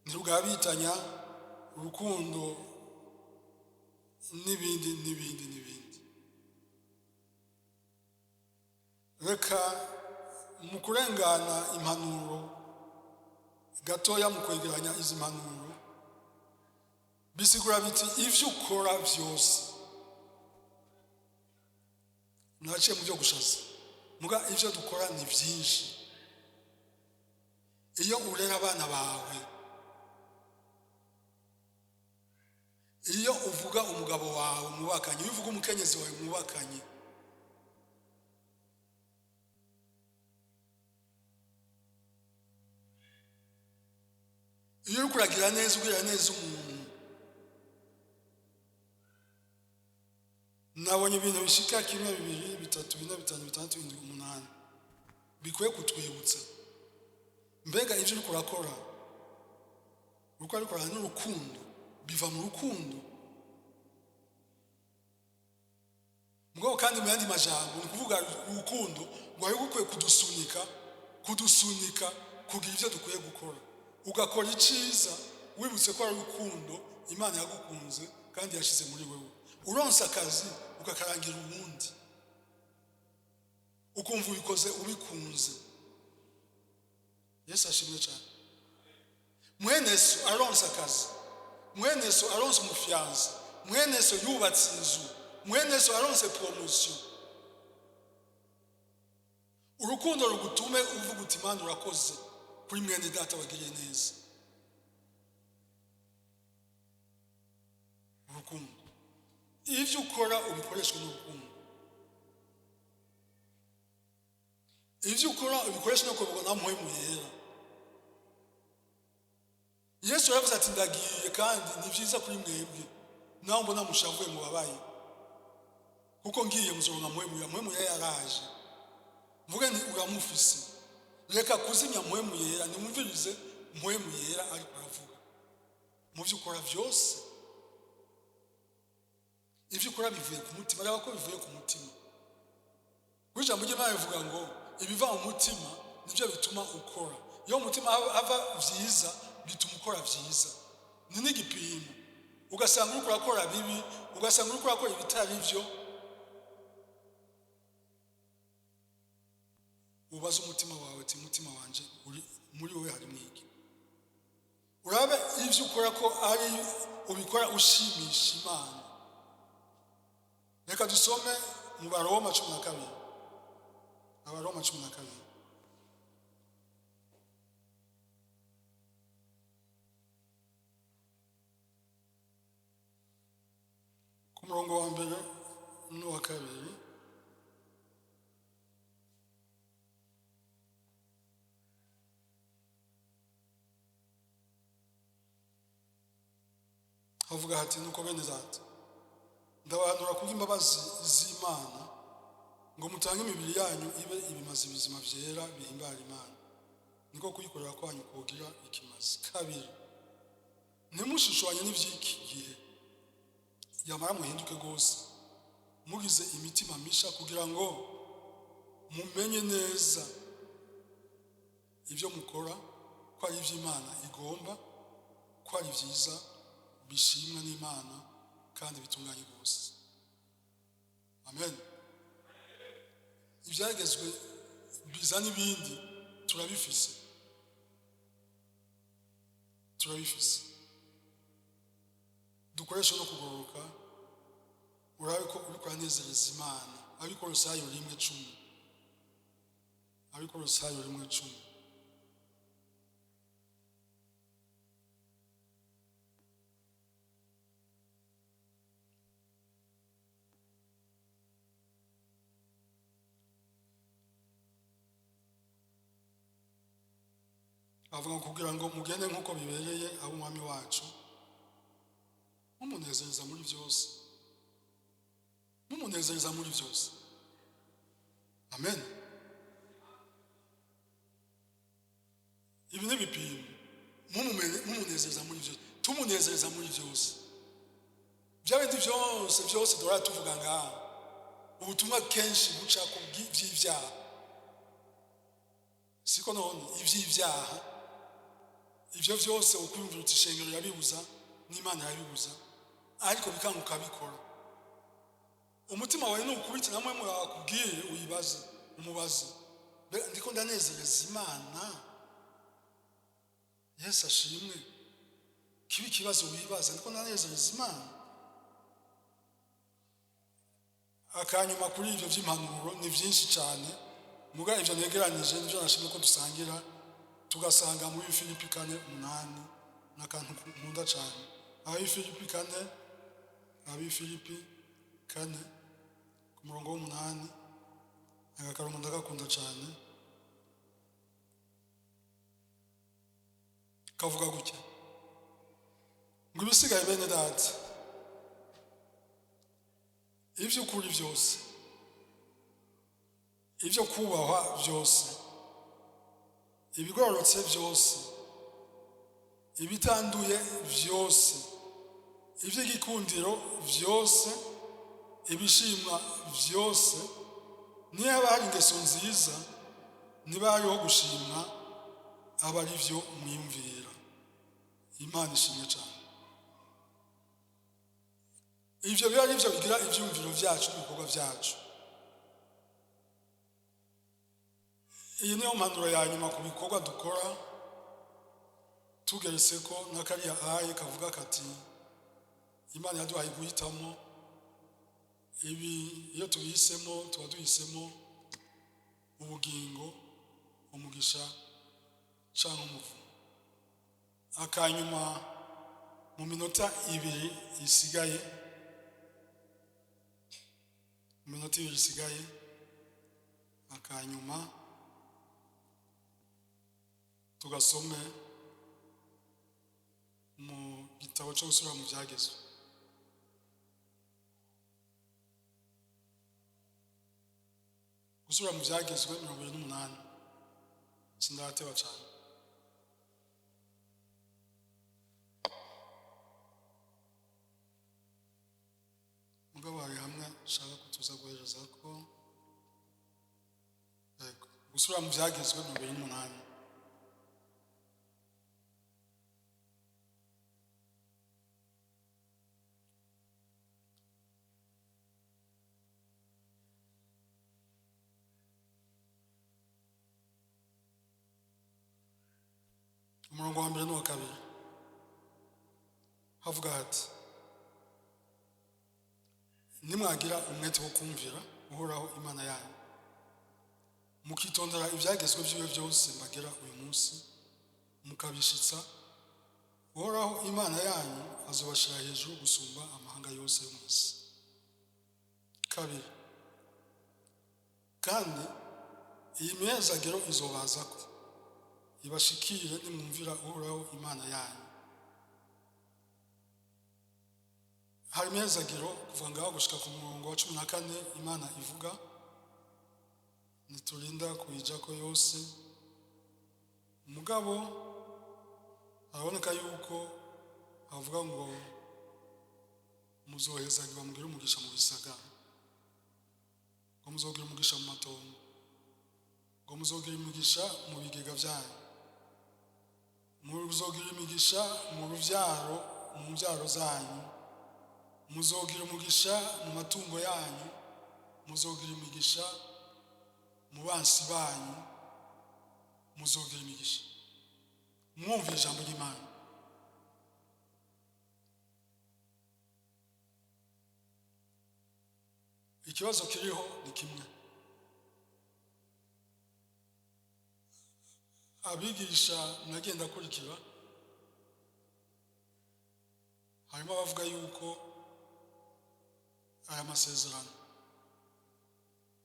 ntirugabitanya, urukundo n'ibindi. Reka mu kurengana impanuro gatoya mu kwegeranya izi mpanuro, bisigura biti ivyo ukora byose. Naciye mu byo gushaza, muga ivyo dukora ni byinshi. Iyo urera abana bawe, iyo uvuga umugabo wawe mwubakanye, iyo uvuga umukenyezi wawe mwubakanye, iyo uri kuragira neza ubwira neza umuntu. Nabonye ibintu bishika 1, 2, 3, 4, 5, 6, 7, 8 bikwiye kutwibutsa mbega ivyo uri kurakora uko ari korana n'urukundo, biva mu rukundo. Mugabo kandi mu yandi majambo ni kuvuga urukundo ngo ari gukwiye kudusunika kugira ivyo dukwiye gukora. Ugakora iciza wibutse ko ari urukundo Imana yagukunze kandi yashize muri wewe. Uronsa akazi ukakarangira ubundi, ukumva ubikoze ubikunze. Yesu ashimwe cyane. Mweneso aronsa akazi, mweneso aronsa umufianza, mweneso yubatse inzu, mweneso aronse promotion. Urukundo rugutume uvuga uti Imana urakoze kuri mwene data wagiriye neza. Urukundo ivyo ukora ubikoreshwa n'urukundo, ivyo ukora ubikoresha no kuvuga na mpwemu yera. Yesu yaravuze ati ndagiye kandi ni byiza kuri mwebwe naho mbona mushavuye mu babaye, kuko ngiye muzoronka mpwemu yera yaraje. Mvuge ni uramufise, reka kuzimya mpwemu yera, nimumvirize mpwemu yera ari kuravuga mu byo ukora byose. Ivyo ukora bivuye ku mutima, reba ko bivuye ku mutima. Kuja mu Imana ivuga ngo ibiva mu mutima nibyo bituma ukora. Iyo umutima ava vyiza bituma ukora vyiza. Ni n'igipimo. Ugasanga uri kurakora bibi, ugasanga uri kurakora ibitari byo, ubaza umutima wawe ati umutima wanje muri wowe hari mwiki. Urabe ivyo ukora ko ari ubikora ushimisha Imana. Reka dusome mu Baroma 12. Abaroma 12. Ku murongo wa mbere n'uwa kabiri. Havuga hati nuko bene data ndabahanura kubw'imbabazi z'Imana ngo mutange imibiri yanyu ibe ibimazi bizima vyera bihimbara Imana, niko kuyikorera kwanyu kugira ikimazi. Kabiri, ntimushushanye n'ivy'iki gihe, yamara muhinduke gose mugize imitima misha kugira ngo mumenye neza ibyo mukora ko ari iby'Imana igomba, ko ari byiza, bishimwa n'Imana kandi bitunganye rwose. Amen. Ibyagezwe biza n'ibindi turabifise. Dukoresha no kugororoka, urabe ko uri kuranezereza Imana. Abikolosayo 1:10. Abikolosayo 1:10. Avuga kugira ngo mugende nk'uko bibereye abo umwami wacu, mumunezereza muri byose. Mumunezereza muri byose. Amen. Ibi n'ibipimo. Mumunezereza muri byose. Tumunezereza muri byose. Bya bindi byose dora tuvuga ngaho. Ubutumwa kenshi buca ku by'ibyaha. Siko none iby'ibyaha. Ibyo byose ukumvira uti ishengero yabibuza n'Imana yabibuza, ariko bikanguka bikora. Umutima wawe nukubita namwe murakubwire uyibaze, umubaze. Ndiko ndanezereza Imana. Yesu ashimwe. Kibi kibazo wibaza, ndiko ndanezereza Imana. Akanyuma kuri ibyo by'impanuro ni byinshi cyane. Muga ibyo negeranije nibyo nashimye ko dusangira. Tugasanga muri Filipi 4:8 n'akantu nkunda cyane. Filipi 4 ku murongo w'8 agakarongo ndagakunda cyane. Kavuga gutya ngo ibisigaye bene data, iby'ukuri byose, ibyo kubahwa byose, ibigororotse byose, ibitanduye byose, iby'igikundiro byose, ibishimwa byose, niba hari ingeso nziza, niba hariho gushimwa, aba ari byo mwiyumvira. Imana ishimwe cyane. Ibyo biba ari byo bigira ibyumviro byacu n'ibikorwa byacu. Iyi niyo mpanuro ya nyuma ku bikorwa dukora, tugeretse ko na kariya aye kavuga kati Imana yaduhaye guhitamo. Ibi iyo tubihisemo tuba duhisemo ubugingo, umugisha cyangwa umuvu. Akanyuma mu minota 2 isigaye, akanyuma tugasome mu gitabo cyo gusubira mu byagezwe. Gusubira mu byagezwe 28. Sindateba cyane. Mugabo hari hamwe shaka kutuza guhereza ko gusubira mu byagezwe 28. Umurongo wa 1 n'uwa 2 havuga hati: nimwagira umwete wo kumvira uhoraho Imana yanyu, mukitondera ibyagezwe byiwe byose mbagera uyu munsi, mukabishitsa, uhoraho Imana yanyu azobashira hejuru gusumba amahanga yose yo mu isi. 2. Kandi iyi mihezagiro izobazako, ibashikire nimwumvira uhoraho Imana yanyu. Hari imihezagiro kuva ngaho gushika ku murongo wa 14 Imana ivuga, niturinda kuyijako yose. Mugabo araboneka yuko avuga ngo muzohezagirwa mugire umugisha mu bisagara, ngo muzogira umugisha mu matongo, ngo muzogira imigisha mu bigega byanyu, muzogira imigisha mu mbyaro zanyu, muzogira umugisha mu matungo yanyu, muzogira imigisha mu bansi banyu, muzogira imigisha. Mwumvire ijambo ry'Imana. Ikibazo kiriho ni kimwe. Abigisha nagenda kurikira harimo abavuga yuko aya masezerano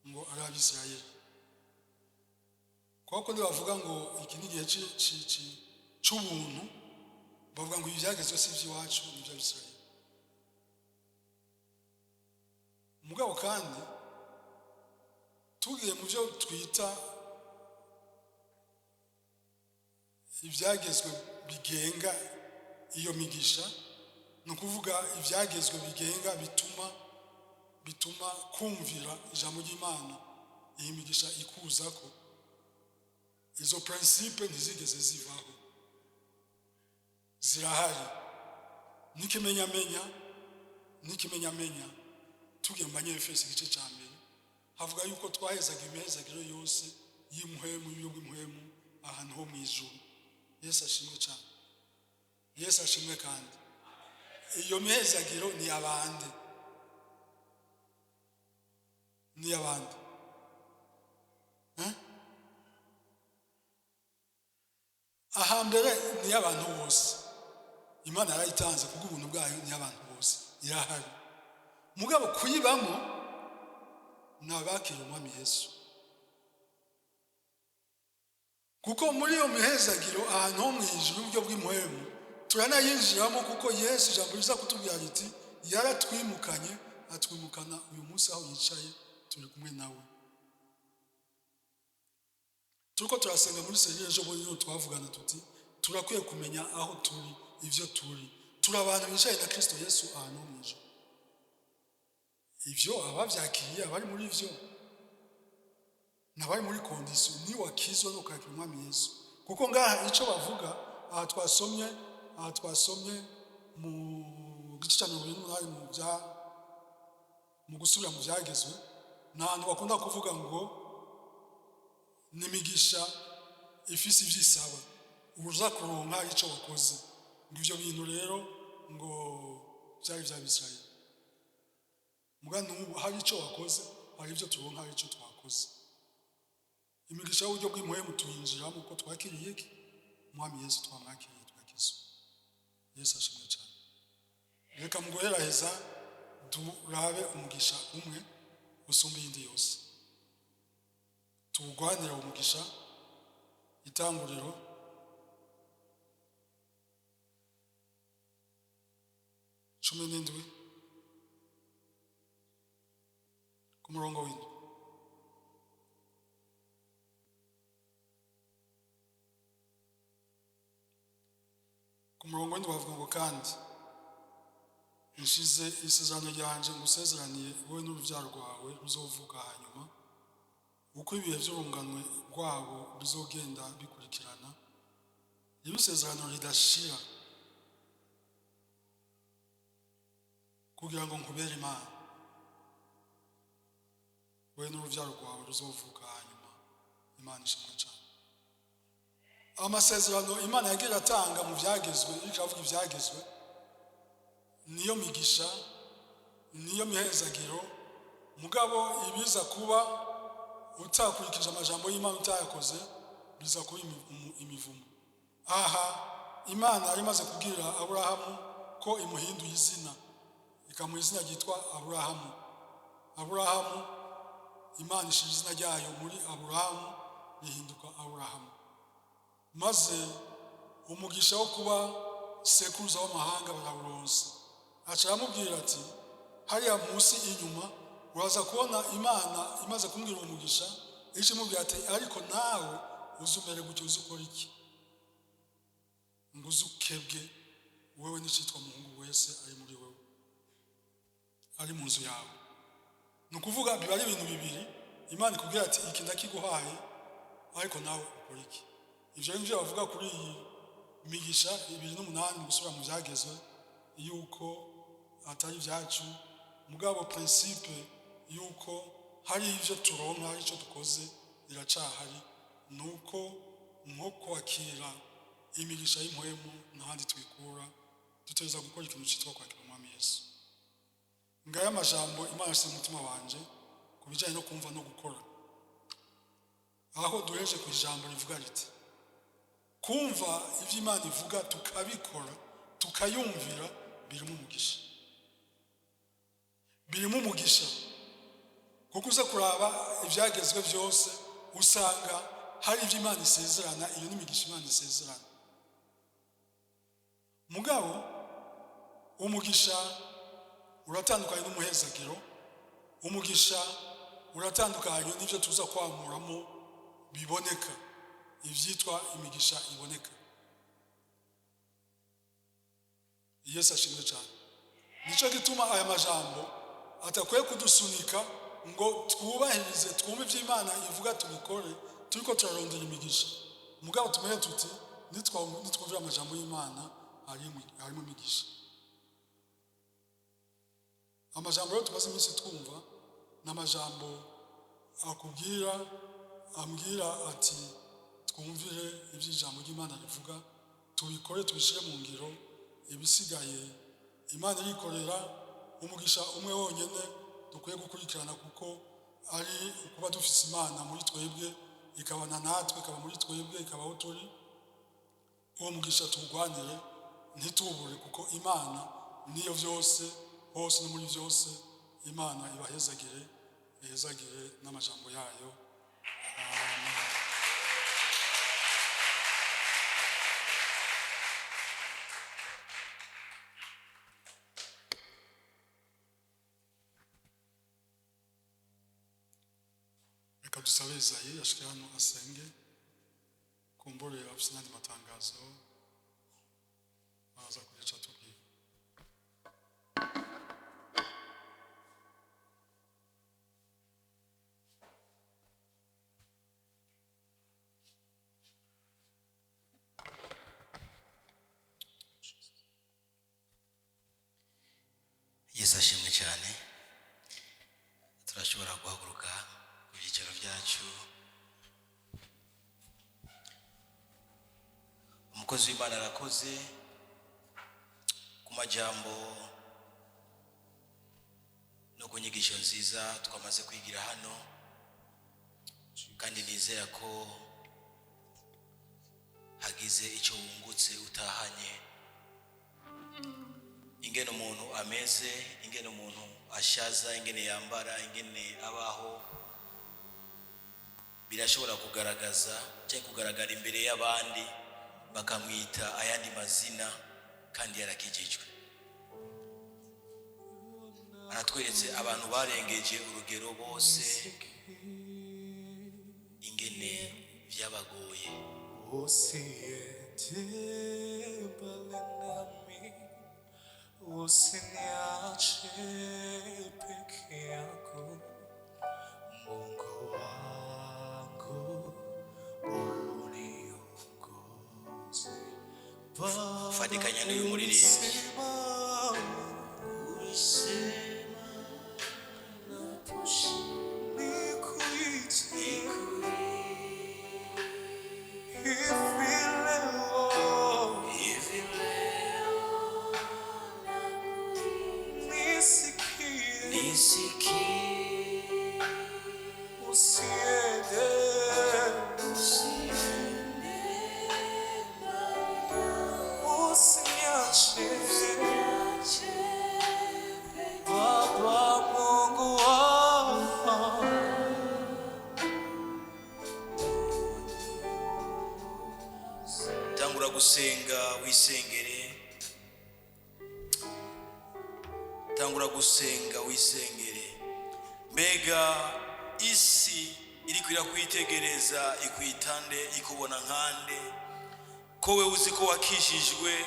ngo ari Abisirayeli, kuko bavuga ngo iki ni igihe cy'ubuntu, bavuga ngo ibi byagezwe si iby'iwacu ni iby'Abisirayeli. Mugabo kandi tugiye mu byo twita ibyagezwe bigenga iyo migisha, ni ukuvuga ibyagezwe bigenga bituma kumvira ijambo ry'Imana iyi migisha ikuza ko izo principe ntizigeze zivaho, zirahari. N'ikimenyamenya tugiye mu Banyefeso igice cya mbere havuga yuko twahezaga imihezagiro yose y'umuhemu y'ubw'umuhemu ahantu ho mu ijuru. Yesu ashimwe cyane. Yesu ashimwe kandi. Iyo mihezagiro ni abande. Ni abande. Ahambere ni abantu bose. Imana yarayitanze kubw'ubuntu bwayo, ni abantu bose. Irahari. Mugabo kuyibamo ni abakira Umwami Yesu. Kuko muri iyo mihezagiro ahantu ho mu ijuru y'uburyo bw'umuhemu turanayinjiramo, kuko Yesu ijambo riza kutubwira riti yaratwimukanye, atwimukana uyu munsi aho yicaye turi kumwe nawe. Turiko turasenga muri seriye ejo bundi twavugana tuti turakwiye kumenya aho turi, ivyo turi abantu bicaye na Kristo Yesu ahantu ho mu ijuru. Ivyo abavyakiriye abari muri ivyo nabari muri kondisiyo ni wakizwa no kwakira Umwami Yesu. Kuko ngaha icyo bavuga aha twasomye mu gice cya 28 mu gusubira mu byagezwe, n'ahantu bakunda kuvuga ngo nimigisha ifisi ivyisaba uza kuronka icyo wakoze. Ngo ivyo bintu rero ngo byari by'Abisirayeli. Mugani ubu hari icyo wakoze, hari ivyo turonka, hari icyo twakoze. Imigisha y'uburyo bw'umuhemu tuyinjiramo uko twakiriye iki Umwami Yesu, twamwakiriye twakizwa. Yesu ashimwe cyane. Reka mugoheraheza turabe umugisha umwe usumba iyindi yose. Tuwugwanire umugisha. Itanguriro cumi n'indwi ku murongo w'indwi. Ku murongo w'indwi bavuga ngo kandi nshize isezerano ryanje ngusezeraniye wowe n'urubyaro rwawe ruzovuka hanyuma, uko ibihe by'urunganwe rwabo bizogenda bikurikirana, ibisezerano ridashira, kugira ngo nkubere Imana, wowe n'urubyaro rwawe ruzovuka hanyuma. Imana ishimwe cyane. Amasezerano Imana yagiye atanga mu byagezwe, ikavuga ibyagezwe, niyo migisha, niyo mihezagiro. Mugabo ibiza kuba utakurikije amajambo y'Imana, utayakoze, biza kuba imivumo. Aha Imana yari imaze kubwira Aburahamu ko imuhinduye izina, ikamuha izina ryitwa Aburahamu. Aburahamu, Imana ishira izina ryayo muri Aburahamu rihinduka Aburahamu. Maze umugisha wo kuba sekuruza w'amahanga barawuronse. Aca aramubwira ati hariya munsi inyuma uraza kubona Imana imaze kumbwira umugisha, ico imubwira ati ariko nawe uzumere gutyo, uzukora iki? Ngo uzukebwe wewe n'icitwa umuhungu wese ari muri wewe, ari mu nzu yawe. Nukuvuga biba ari ibintu bibiri. Imana ikubwira ati iki ndakiguhaye, ariko nawe ukora iki? Ivyo nivyo bavuga kuri iyi migisha 2:8 gusubira mu byagezwe yuko atari vyacu, mugabo principe yuko hari ivyo turonka, hari ico dukoze biracahari, nuko nko kwakira imigisha y'impuhemu n'ahandi twikura, tuteza gukora ikintu cyitwa kwakira Umwami Yesu. Ngaya amajambo Imana yashyize mu mutima wanje ku bijyanye no kumva no gukora, aho duhereje ku ijambo rivuga riti kumva ibyo Imana ivuga tukabikora tukayumvira birimo umugisha, birimo umugisha. Kuko uza kuraba ibyagezwe byose usanga hari ibyo Imana isezerana, iyo n'imigisha Imana isezerana. Mugabo umugisha uratandukanye n'umuhezagiro, umugisha uratandukanye n'ibyo tuza kwamuramo biboneka, ivyitwa imigisha iboneka. Yesu ashimwe cyane. Nico gituma aya majambo atakwiye kudusunika ngo twubahirize twumve ibyo Imana ivuga tubikore, turiko turarondera imigisha. Mugabo tumenye tuti nitwumvira amajambo y'Imana harimo imigisha. Amajambo rero tumaze iminsi twumva n'amajambo ambwira ati twumvire iby'ijambo ry'Imana rivuga, tubikore tubishire mu ngiro, ibisigaye Imana irikorera. Umugisha umwe wonyene dukwiye gukurikirana kuko ari ukuba dufise Imana muri twebwe, ikabana natwe, ikaba muri twebwe, ikabaho turi. Uwo mugisha tuwugwanire ntitubure, kuko Imana niyo vyose, hose no muri vyose. Imana ibahezagire, ihezagire n'amajambo yayo. Amen. Reka dusabe Isayi ashike hano asenge, kumbure afise n'andi matangazo aza kugica tubwira. Yesu ashimwe cyane. Turashobora guhaguruka ku byicaro byacu. Umukozi w'Imana arakoze ku majambo no ku nyigisho nziza twamaze kwigira hano, kandi nizera ko hagize icyo wungutse utahanye. Ingene umuntu ameze, ingene umuntu ashaza, ingene yambara, ingene abaho, birashobora kugaragaza cyangwa kugaragara imbere y'abandi bakamwita ayandi mazina kandi yarakijijwe. Aratweretse abantu barengeje urugero bose ingene byabagoye. Usiniache peke yako, Mungu wangu, uniongoze. Fatikanya n'uyu muririmbyi. Tangura gusenga wisengere. Tangura gusenga wisengere. Mbega isi iri kwira kwitegereza, ikwitande, ikubona nkande, ko we uzi ko wakishijwe,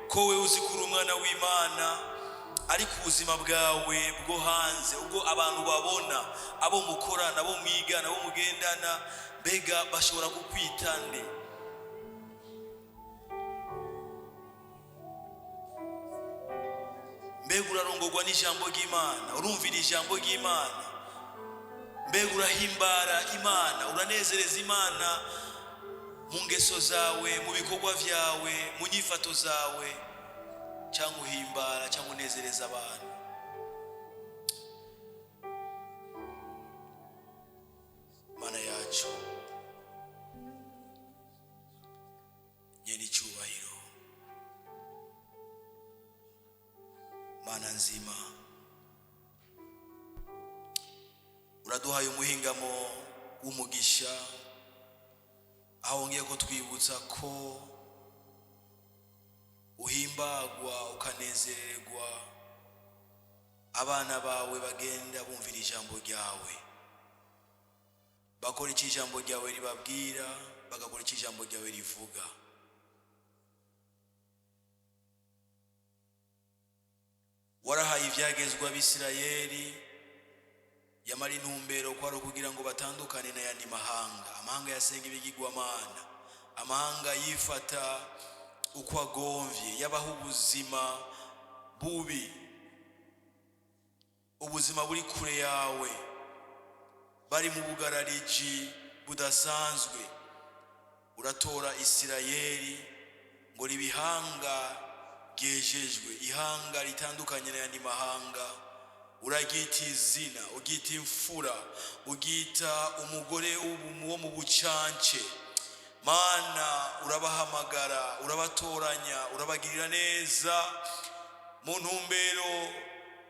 ko we uzi ko uri umwana w'Imana, ariko ubuzima bwawe bwo hanze ubwo abantu babona, abo mukorana, abo mwigana, abo mugendana, mbega bashobora kukwita nde? Mbega urarongorwa n'ijambo ry'Imana? Urumvira ijambo ry'Imana? Mbega urahimbara Imana? Uranezereza Imana mu ngeso zawe, mu bikorwa vyawe, mu nyifato zawe, cyangwa uhimbara cyangwa unezereza abantu? Mana yacu nyene icyubahiro, Mana nzima, uraduhaye umuhingamo w'umugisha, aho ngiye ko twibutsa ko uhimbagwa ukanezererwa abana bawe bagenda bumvira ijambo ryawe, bakora icyo ijambo ryawe ribabwira, bagakora icyo ijambo ryawe rivuga. Warahaye ibyagezwa Abisirayeli, yamara intumbero ko ari ukugira ngo batandukane n'ayandi mahanga, amahanga yasenga ibigirwamana, amahanga yifata uko agomvye, yabaho ubuzima bubi, ubuzima buri kure yawe, bari mu bugarariji budasanzwe. Uratora Isirayeli ngo ribihanga ryejejwe, ihanga ritandukanye n'ayandi mahanga. Uragita izina, ugita imfura, ugita umugore wo mu bucanke. Mana, urabahamagara, urabatoranya, urabagirira neza mu ntumbero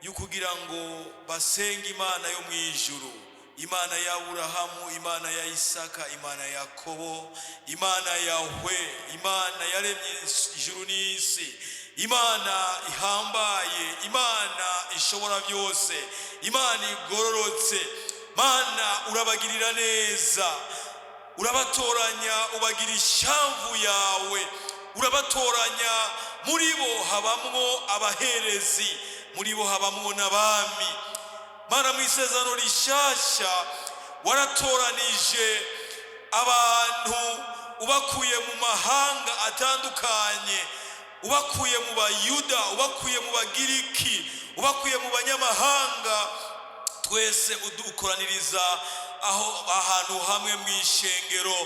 y'ukugira ngo basenge Imana yo mwijuru, Imana ya Aburahamu, Imana ya Isaka, Imana ya Yakobo, Imana Yahwe, Imana yaremye ijuru n'isi, Imana ihambaye, Imana ishobora byose, Imana igororotse. Mana, urabagirira neza, urabatoranya, ubagira ishamvu yawe, urabatoranya. Muri bo habamwo abaherezi, muri bo habamwo n'abami. Mana, mu isezerano rishasha waratoranije abantu ubakuye mu mahanga atandukanye, ubakuye mu Bayuda, ubakuye mu Bagiriki, ubakuye mu banyamahanga, twese udukoraniriza ahantu hamwe mu ishengero,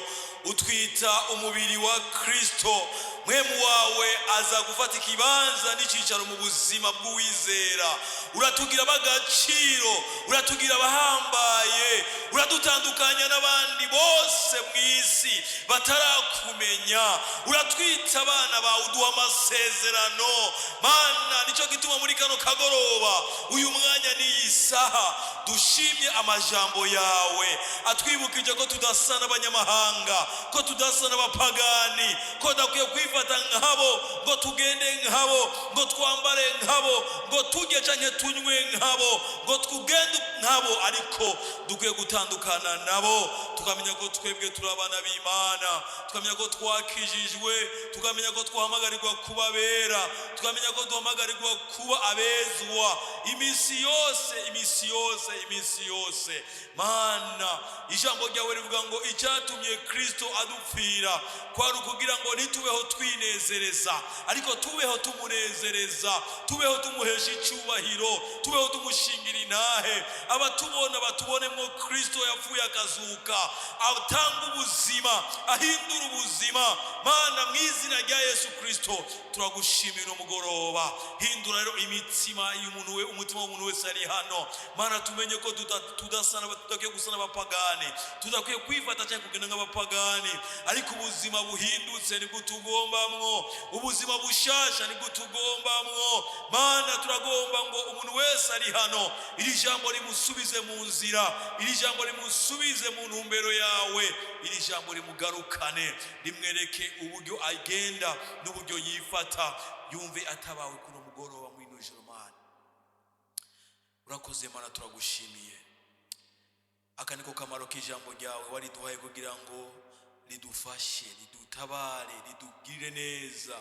utwita umubiri wa Kristo. Mwemu wawe aza gufata ikibanza n'icicaro mu buzima bw'uwizera. Uratugira bagaciro, uratugira abahambaye, uradutandukanya n'abandi bose mu isi batarakumenya. Uratwita abana bawe, uduha amasezerano. Mana, nicyo gituma muri kano kagoroba, uyu mwanya n'iyi saha, dushimye amajambo yawe atwibukije ko tudasa n'abanyamahanga, ko tudasa n'abapagani, ko dakwiye kwifata nkabo, ngo tugende nkabo, ngo twambare nkabo, ngo turye canke tunywe nkabo, ngo tugende nkabo, ariko dukwiye gutandukana nabo, tukamenya ko twebwe turi abana b'Imana, tukamenya ko twakijijwe, tukamenya ko twahamagarirwa kuba bera, tukamenya ko duhamagarirwa kuba abezwa imisi yose, imisi yose, imisi yose. Mana, ijambo ryawe rivuga ngo icyatumye Kristo adupfira kwari ukugira ngo nitubeho twinezereza, ariko tubeho tumunezereza, tubeho tumuhesha icyubahiro, tubeho tumushingira intahe. Abatubona batubonemo Kristo yapfuye akazuka, atanga ubuzima, ahindura ubuzima. Mana, mu izina rya Yesu Kristo turagushimira umugoroba. Hindura rero imitima y'umuntu we, umutima w'umuntu wese ari hano. Mana, tumenye ko tudakwiye gusa n'abapagani, tudakwiye kwifata cyangwa kugenda nk'abapagani, ariko ubuzima buhindutse nibwo tugombamwo, ubuzima bushasha nibwo tugombamwo. Mana, turagomba ngo umuntu wese ari hano, iri jambo rimusubize mu nzira, iri jambo rimusubize mu ntumbero yawe, iri jambo rimugarukane, rimwereke uburyo agenda n'uburyo yifata, yumve atabawe kuno mugoroba mw'ino joro. Mana, urakoze. Mana, turagushimiye. Aka niko kamaro k'ijambo ryawe wariduhaye kugira ngo ridufashe, ridutabare, ridugirire neza,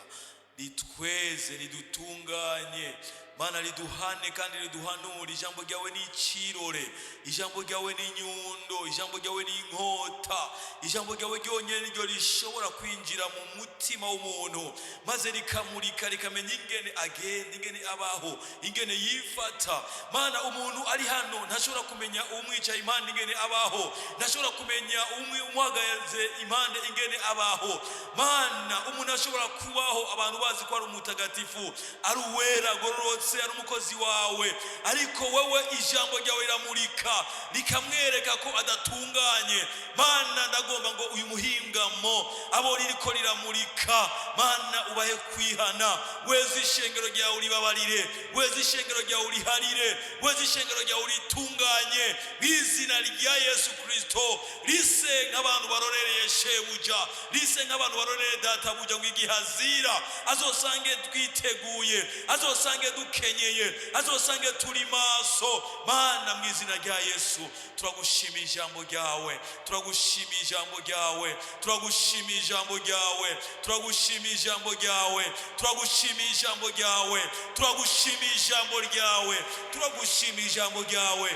ritweze, ridutunganye. Mana riduhane kandi riduhanure. Ijambo ryawe ni ikirore, ijambo ryawe ni inyundo, ijambo ryawe ni inkota. Ijambo ryawe ryonyine niryo rishobora kwinjira mu mutima w'umuntu maze rikamurika, rikamenya ingene agenda, ingene abaho, ingene yifata. Mana umuntu ari hano ntashobora kumenya umwicaye impande ingene abaho, ntashobora kumenya umuhagaze impande ingene abaho. Mana umuntu ashobora kubaho abantu bazi ko ari umutagatifu, ari uwera agororotse, ari umukozi wawe, ariko wowe ijambo ryawe riramurika rikamwereka ko adatunganye. Mana ndagomba ngo uyu muhingamo abo ririko riramurika, Mana ubahe kwihana. Weze ishengero ryawe uribabarire, weze ishengero ryawe uriharire, weze ishengero ryawe uritunganye mw'izina rya Yesu Kristo. Rise nk'abantu barorereye shebuja, rise nk'abantu barorereye databuja, ngo igihe azira azosange twiteguye, azosange dukenyeye, azosange turi maso. Mana mw'izina rya Yesu turagushimiye ijambo ryawe, turagushimiye ijambo ryawe, turagushimiye ijambo ryawe, turagushimiye ijambo ryawe, turagushimiye ijambo ryawe, turagushimiye ijambo ryawe, turagushimiye ijambo ryawe.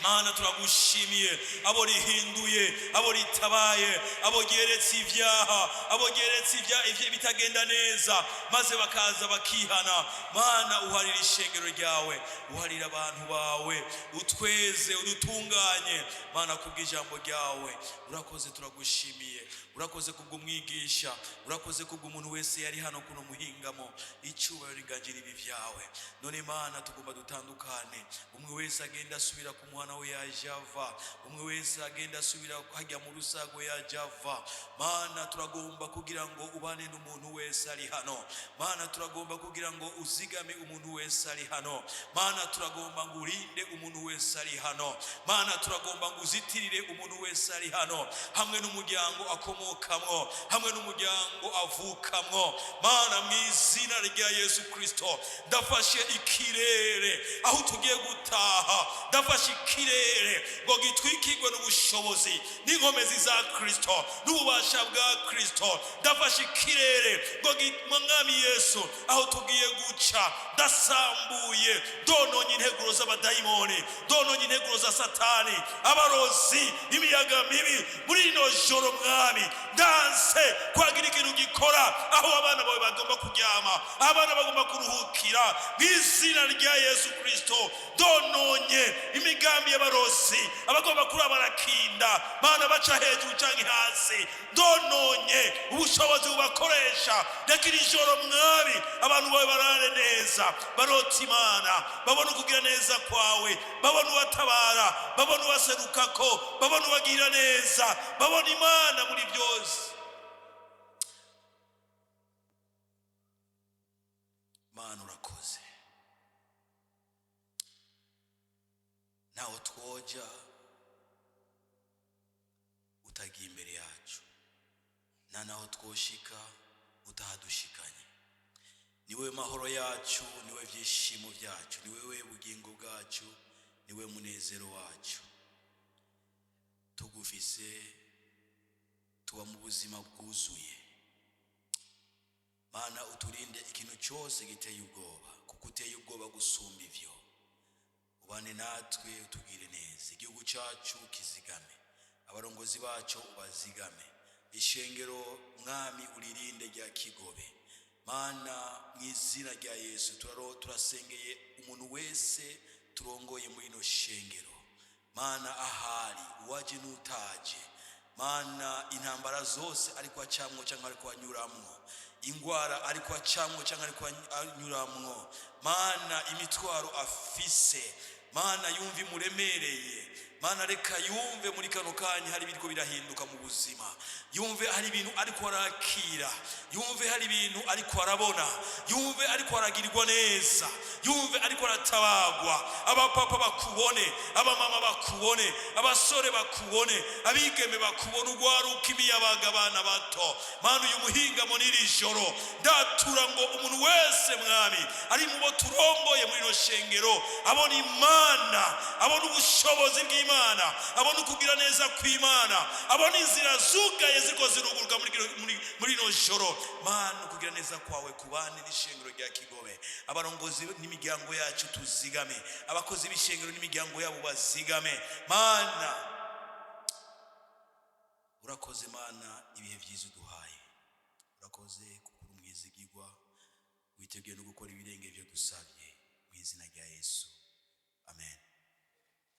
Mana turagushimiye abo rihinduye, abo ritabaye, abo geretse ibyaha, abo geretse ibyo bitagenda neza maze bakaza bakihana. Mana uharira ishengero ryawe, uharira abantu bawe, utweze udutunganye. Mana kubw'ijambo ryawe urakoze, turagushimiye. Urakoze kubw'umwigisha, urakoze kubw'umuntu wese yari hano kuno muhingamo. Icyubahiro riganjira ibi byawe. None Mana tugomba dutandukane, umwe wese agenda asubira ku muhana we yaje ava, umwe wese agenda asubira hajya mu rusago yaje ava. Mana turagomba kugira ngo ubane n'umuntu wese ari hano. Mana turagomba kugira ngo uzigame umuntu wese ari hano. Mana turagomba ngo urinde umuntu wese ari hano. Mana turagomba ngo uzitirire umuntu wese ari hano, hamwe n'umuryango akomokamwo, hamwe n'umuryango avukamwo. Mana mw'izina rya Yesu Kristo ndafashe ikirere aho tugiye gutaha, ndafashe ikirere ngo gitwikirwe n'ubushobozi n'inkomezi za Kristo n'ububasha bwa Kristo. Ndafashe ikirere ngo Mwami Yesu aho tugiye guca ndasambuye, ndononye integuro z'abadayimoni, ndononye integuro za Satani, abarozi, imiyaga mibi muri ino joro. Mwami ndanse kwagira ikintu gikora aho abana bawe bagomba kuryama, abana bagomba kuruhukira mw'izina rya Yesu Kristo. Ndononye imigambi y'abarozi abagomba kuraba barakinda, Mana baca hejuru canke hasi. Ndononye ubushobozi bubakoresha. Reka iri joro Mwami abantu bawe barare neza, barota Imana, babona ukugira neza kwawe, babona ubatabara, babona ubaserukako, babona ubagira neza, babona Imana muri byose. Mana urakoze. Naho twoja utagiye imbere yacu, na naho twoshika utahadushikanye. Niwe mahoro yacu, niwe byishimo byacu, niwe bugingo bwacu, niwe munezero wacu. Tugufise tuba mu buzima bwuzuye. Mana uturinde ikintu cyose giteye ubwoba, kuko uteye ubwoba gusumba ivyo. Ubane natwe utugire neza, igihugu cyacu kizigame, abarongozi bacu ubazigame, ishengero Mwami uririnde rya Kigobe. Mana mw'izina rya Yesu turasengeye umuntu wese turongoye muri ino shengero. Mana ahari uwaje n'utaje, Mana intambara zose ariko acamwo cyangwa ariko anyuramwo, ingwara ariko acamwo cyangwa ariko anyuramwo, Mana imitwaro afise, Mana yumve muremereye. Mana reka yumve muri kano kanya hari biriko birahinduka mu buzima, yumve hari ibintu ariko arakira, yumve hari ibintu ariko arabona, yumve ariko aragirirwa neza, yumve ariko aratabagwa. Abapapa bakubone, abamama bakubone, abasore bakubone, abigeme bakubone, ugwaruka imiyabaga abana bato. Mana uyu muhingamo n'iri joro ndatura ngo umuntu wese Mwami ari mu bo turongoye muri no shengero abona Imana, abona ubushobozi bw'Imana kw'Imana, abone ukugira neza kw'Imana, abone inzira zugaye ziko ziruguruka muri no joro. Mana, ukugira neza kwawe kubane n'ishengero rya Kigobe, abarongozi n'imiryango yacu tuzigame, abakozi b'ishengero n'imiryango yabo bazigame. Mana, urakoze Mana, ibihe byiza uduhaye. Urakoze kuko uri umwizigirwa, witeguye no gukora ibirenge byo dusabye mu izina rya Yesu. Amen.